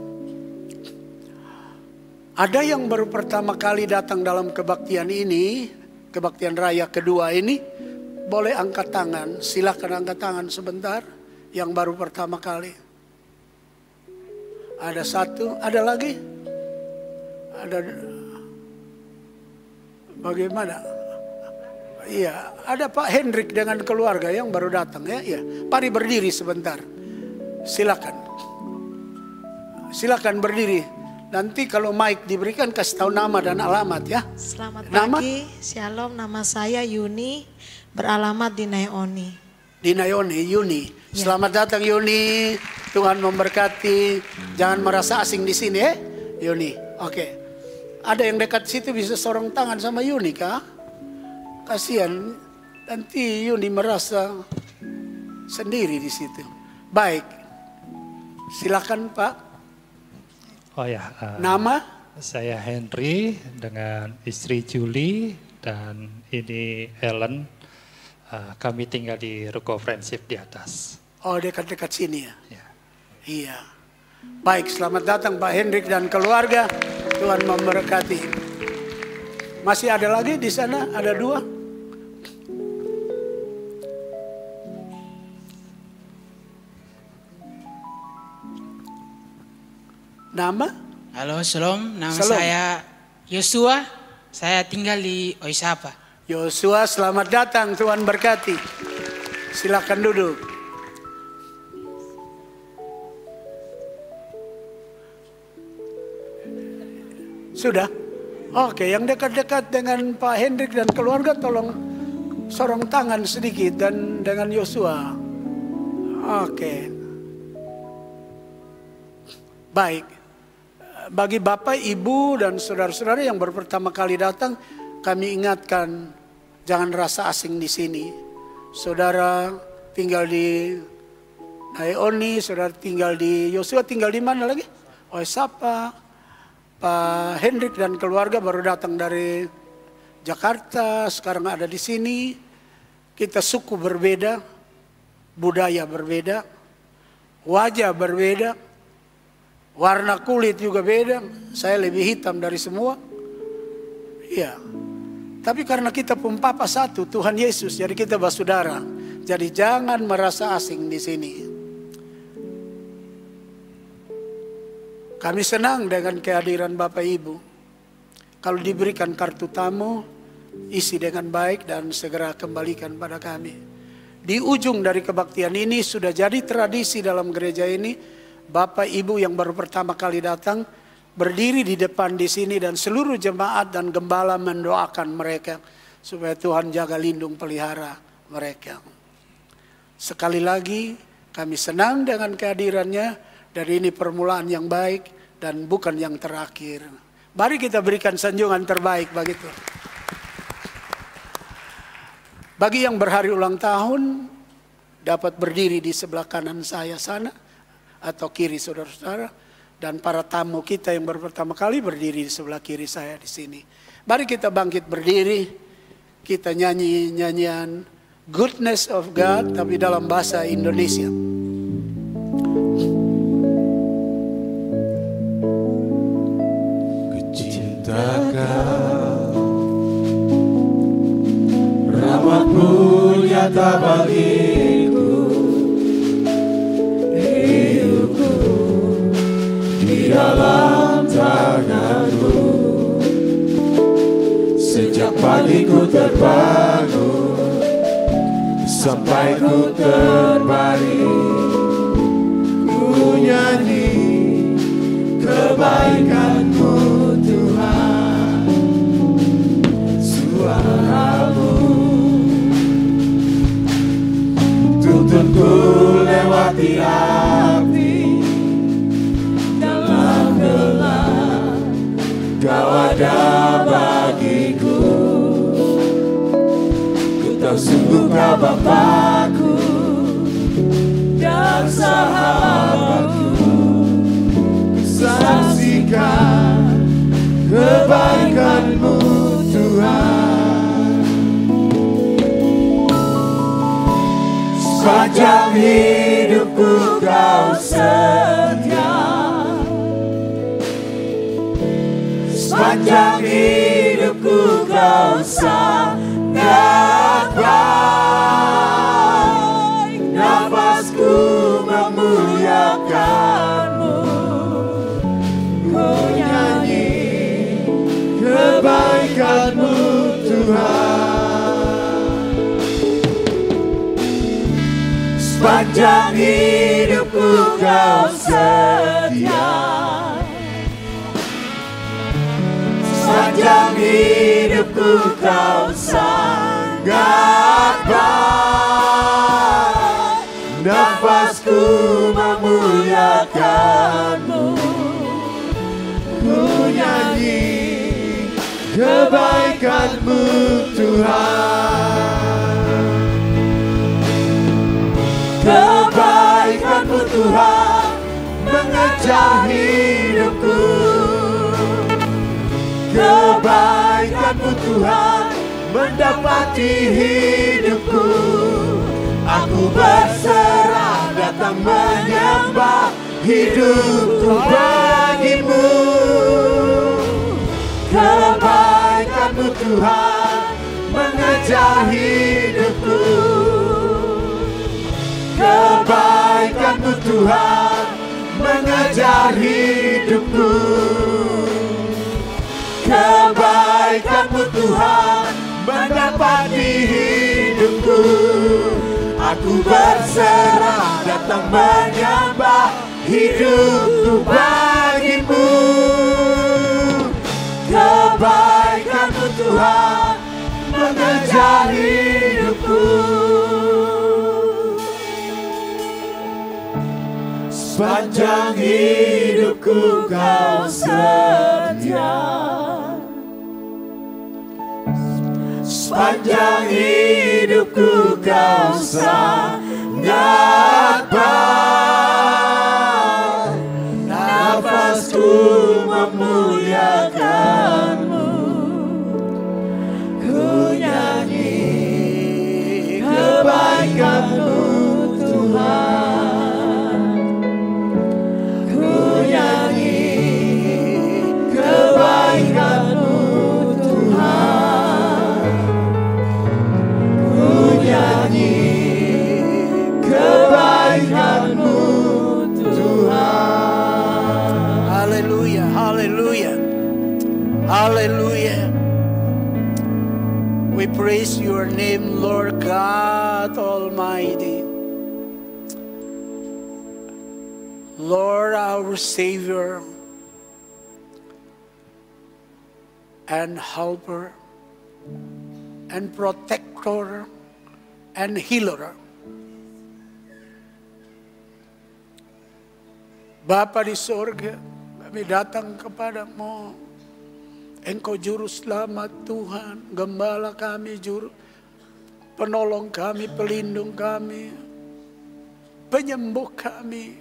D: Ada yang baru pertama kali datang dalam kebaktian ini, kebaktian raya kedua ini, boleh angkat tangan. Silakan angkat tangan sebentar. Yang baru pertama kali. Ada satu, ada lagi? Ada, bagaimana? Iya, ada Pak Hendrik dengan keluarga yang baru datang ya. Iya, mari berdiri sebentar. Silakan. Silakan berdiri. Nanti kalau mic diberikan kasih tahu nama dan alamat ya.
G: Selamat
D: Nama?
G: pagi, Shalom, nama saya Yuni, beralamat di Naioni.
D: Di Naioni, Yuni.
G: Ya.
D: Selamat datang Yuni. Tuhan memberkati. Jangan merasa asing di sini ya, Yuni. Oke. Ada yang dekat situ bisa sorong tangan sama Yuni kah? Kasihan. Nanti Yuni merasa sendiri di situ. Baik. Silakan Pak.
H: Oh ya,
D: Nama?
H: saya Henry dengan istri Julie dan ini Ellen. Kami tinggal di Ruko Friendship di atas.
D: Oh, dekat-dekat sini ya?
H: Ya.
D: Iya. Baik, selamat datang Pak Hendrik dan keluarga. Tuhan memberkati. Masih ada lagi di sana? Ada 2? Nama?
I: Halo, Shalom. Nama
D: Shalom.
I: saya Yosua. Saya tinggal di Oisapa.
D: Yosua, selamat datang. Tuhan berkati. Silakan duduk. Sudah? Oke, yang dekat-dekat dengan Pak Hendrik dan keluarga tolong sorong tangan sedikit dan dengan Yosua. Oke. Baik. Bagi Bapak, Ibu, dan saudara-saudara yang baru pertama kali datang, kami ingatkan Jangan rasa asing di sini. Saudara tinggal di Naeoni, saudara tinggal di Yosua, tinggal di mana lagi? Oesapa, Pak Hendrik dan keluarga baru datang dari Jakarta, sekarang ada di sini. Kita suku berbeda, budaya berbeda, wajah berbeda, warna kulit juga beda. Saya lebih hitam dari semua. Iya. Tapi karena kita pun Papa satu, Tuhan Yesus, jadi kita bersaudara. Jadi jangan merasa asing di sini. Kami senang dengan kehadiran Bapak Ibu. Kalau diberikan kartu tamu, isi dengan baik dan segera kembalikan pada kami. Di ujung dari kebaktian ini sudah jadi tradisi dalam gereja ini, Bapak Ibu yang baru pertama kali datang berdiri di depan di sini dan seluruh jemaat dan gembala mendoakan mereka supaya Tuhan jaga lindung pelihara mereka. Sekali lagi kami senang dengan kehadirannya dan ini permulaan yang baik dan bukan yang terakhir. Mari kita berikan sanjungan terbaik bagi Tuhan. Bagi yang berhari ulang tahun dapat berdiri di sebelah kanan saya sana atau kiri saudara-saudara. Dan para tamu kita yang baru pertama kali berdiri di sebelah kiri saya di sini. Mari kita bangkit berdiri. Kita nyanyi nyanyian Goodness of God tapi dalam bahasa Indonesia.
E: Kecintakan rahmat-Mu nyata bagiku, hidupku di dalam tangan-Mu. Sejak pagi ku terbangun sampai ku terbaring, ku nyanyi kebaikan-Mu Tuhan. Suara-Mu tuntunku lewati api, dalam gelap Kau ada bagiku. Ku tahu sungguh Kau Bapakku dan sahabatku. Saksikan kebaikan-Mu Tuhan. Sepanjang hidupku Kau setia, sepanjang hidupku Kau sangat baik. Nafasku memuliakan-Mu, ku nyanyi kebaikan-Mu Tuhan. Sepanjang hidupku Kau setia, sepanjang hidupku Kau sangat baik. Nafasku memuliakan-Mu, ku nyanyi kebaikan-Mu Tuhan. Kebaikan-Mu Tuhan mengejar hidupku. Kebaikan-Mu Tuhan mendapati hidupku. Aku berserah datang menyembah, hidupku bagi-Mu. Kebaikan-Mu Tuhan mengejar hidupku. Kebaikan-Mu Tuhan mengejar hidupku. Kebaikan-Mu Tuhan mendapati hidupku. Aku berserah datang menyembah, hidupku bagi-Mu. Kebaikan-Mu Tuhan mengejar hidupku. Sepanjang hidupku Kau setia, sepanjang hidupku kau sangat baik. Nafasku memuliakanmu, ku nyanyi kebaikanmu Tuhan, ku nyanyi kebaikanmu Tuhan, ku nyanyi kebaikanmu Tuhan.
D: Haleluya, haleluya, haleluya. We praise your name, Lord God Almighty. Lord, our Savior and Helper and Protector and Healer. Bapa di surga, kami datang kepadamu. Engkau juru selamat Tuhan, gembala kami, juru penolong kami, pelindung kami, penyembuh kami.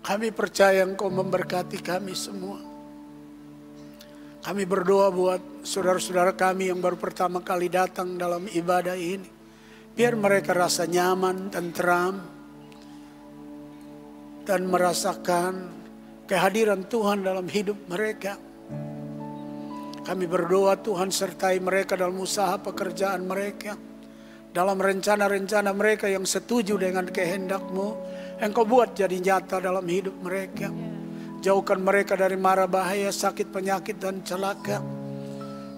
D: Kami percaya Engkau memberkati kami semua. Kami berdoa buat saudara-saudara kami yang baru pertama kali datang dalam ibadah ini. Biar mereka rasa nyaman, tentram, dan merasakan kehadiran Tuhan dalam hidup mereka. Kami berdoa Tuhan sertai mereka dalam usaha pekerjaan mereka. Dalam rencana-rencana mereka yang setuju dengan kehendak-Mu. Engkau buat jadi nyata dalam hidup mereka. Jauhkan mereka dari mara bahaya, sakit, penyakit, dan celaka.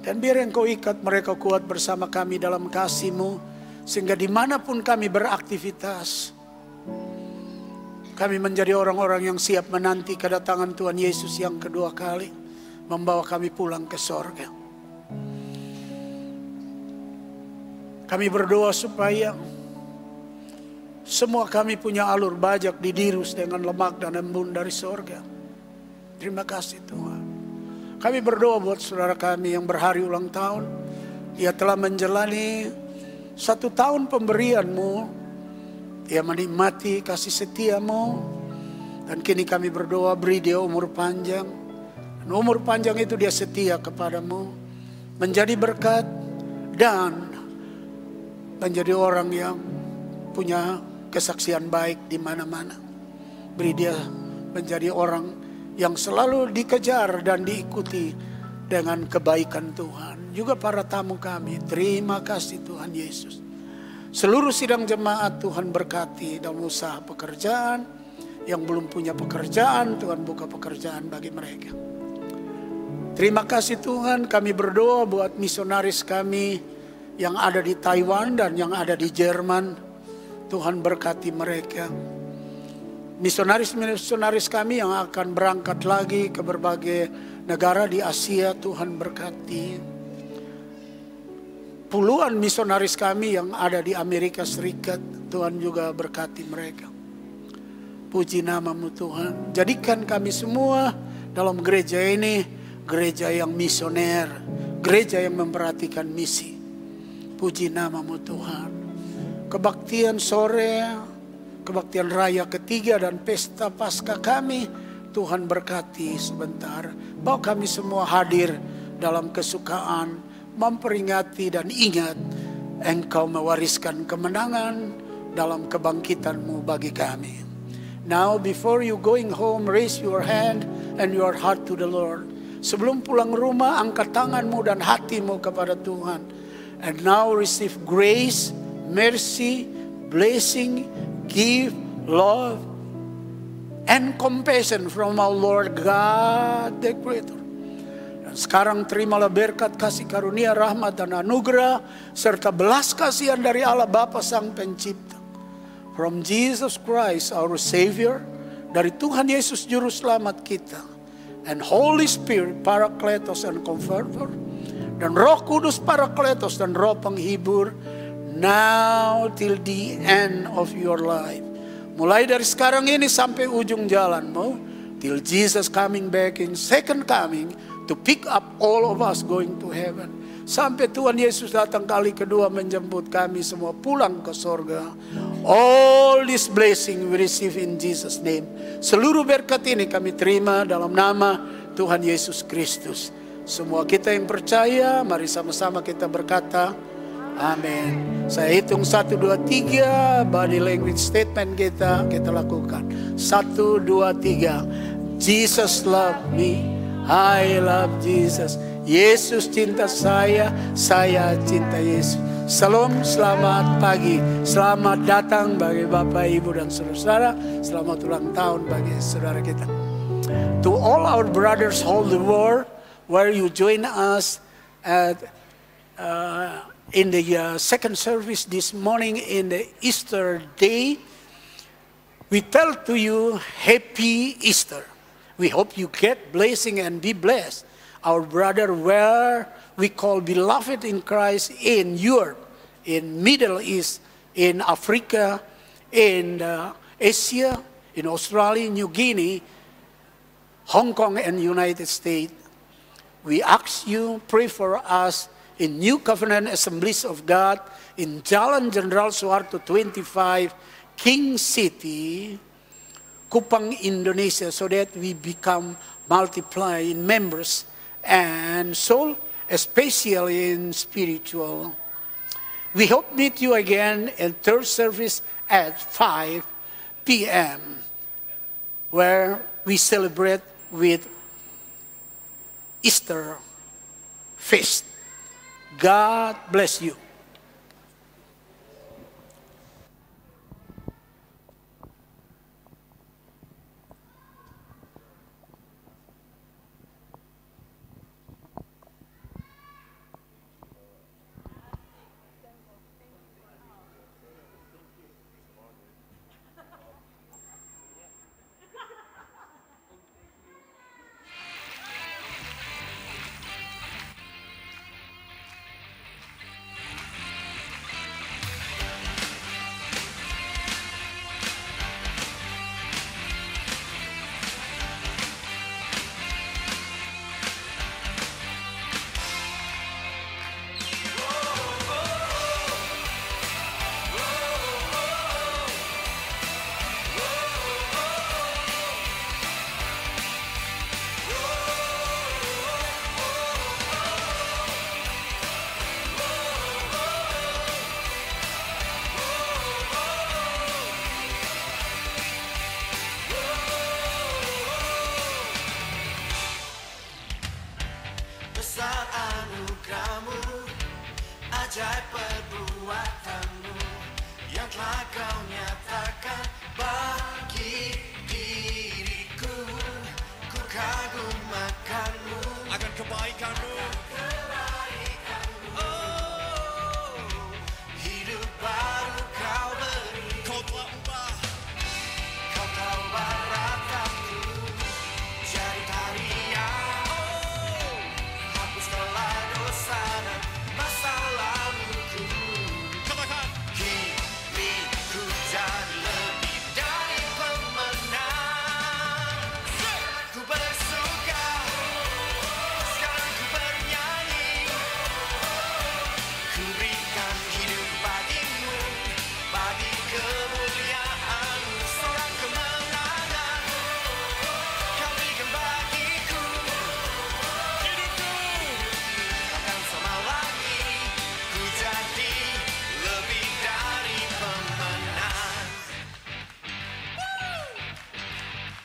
D: Dan biar Engkau ikat mereka kuat bersama kami dalam kasih-Mu. Sehingga dimanapun kami beraktivitas, kami menjadi orang-orang yang siap menanti kedatangan Tuhan Yesus yang kedua kali, membawa kami pulang ke sorga. Kami berdoa supaya semua kami punya alur bajak didirus dengan lemak dan embun dari sorga. Terima kasih Tuhan. Kami berdoa buat saudara kami yang berhari ulang tahun. Dia telah menjalani 1 tahun pemberian-Mu. Dia menikmati kasih setia-Mu. Dan kini kami berdoa beri dia umur panjang. Dan umur panjang itu dia setia kepada-Mu. Menjadi berkat dan menjadi orang yang punya kesaksian baik di mana-mana. Beri dia menjadi orang yang selalu dikejar dan diikuti dengan kebaikan Tuhan. Juga para tamu kami, terima kasih Tuhan Yesus. Seluruh sidang jemaat Tuhan berkati dalam usaha pekerjaan. Yang belum punya pekerjaan, Tuhan buka pekerjaan bagi mereka. Terima kasih Tuhan, kami berdoa buat misionaris kami yang ada di Taiwan dan yang ada di Jerman. Tuhan berkati mereka. Misionaris-misionaris kami yang akan berangkat lagi ke berbagai negara di Asia, Tuhan berkati. Puluhan misionaris kami yang ada di Amerika Serikat, Tuhan juga berkati mereka. Puji nama-Mu Tuhan. Jadikan kami semua dalam gereja ini, gereja yang misioner, gereja yang memperhatikan misi. Puji nama-Mu Tuhan. Kebaktian sore, kebaktian raya ketiga dan pesta Paskah kami, Tuhan berkati sebentar. Bawa kami semua hadir dalam kesukaan, memperingati dan ingat Engkau mewariskan kemenangan dalam kebangkitan-Mu bagi kami. Now before you going home, raise your hand and your heart to the Lord. Sebelum pulang rumah, angkat tanganmu dan hatimu kepada Tuhan. And now receive grace, mercy, blessing, gift, love, and compassion from our Lord God the Creator. Dan sekarang terimalah berkat kasih karunia, rahmat dan anugerah serta belas kasihan dari Allah Bapa Sang Pencipta. From Jesus Christ our Savior, dari Tuhan Yesus Juru Selamat kita, and Holy Spirit Parakletos and Comforter, dan Roh Kudus Parakletos dan Roh Penghibur, now till the end of your life. Mulai dari sekarang ini sampai ujung jalanmu, till Jesus coming back in second coming to pick up all of us going to heaven. Sampai Tuhan Yesus datang kali kedua menjemput kami semua pulang ke sorga. All this blessing we receive in Jesus' name. Seluruh berkat ini kami terima dalam nama Tuhan Yesus Kristus. Semua kita yang percaya, mari sama-sama kita berkata, amin. Saya hitung 1, 2, 3, body language statement kita lakukan. 1, 2, 3. Jesus love me, I love Jesus. Yesus cinta saya cinta Yesus. Salam, selamat pagi, selamat datang bagi Bapak, Ibu, dan saudara-saudara. Selamat ulang tahun bagi saudara kita. To all our brothers all the world, where you join us at in the second service this morning in the Easter day, we tell to you, Happy Easter. We hope you get blessing and be blessed. Our brother where we call beloved in Christ in Europe, in Middle East, in Africa, in Asia, in Australia, New Guinea, Hong Kong, and United States. We ask you, pray for us in New Covenant Assemblies of God, in Jalan Jenderal Soeharto 25, King City, Kupang, Indonesia, so that we become multiply in members and soul, especially in spiritual. We hope meet you again in third service at 5 p.m. where we celebrate with Easter feast. God bless you.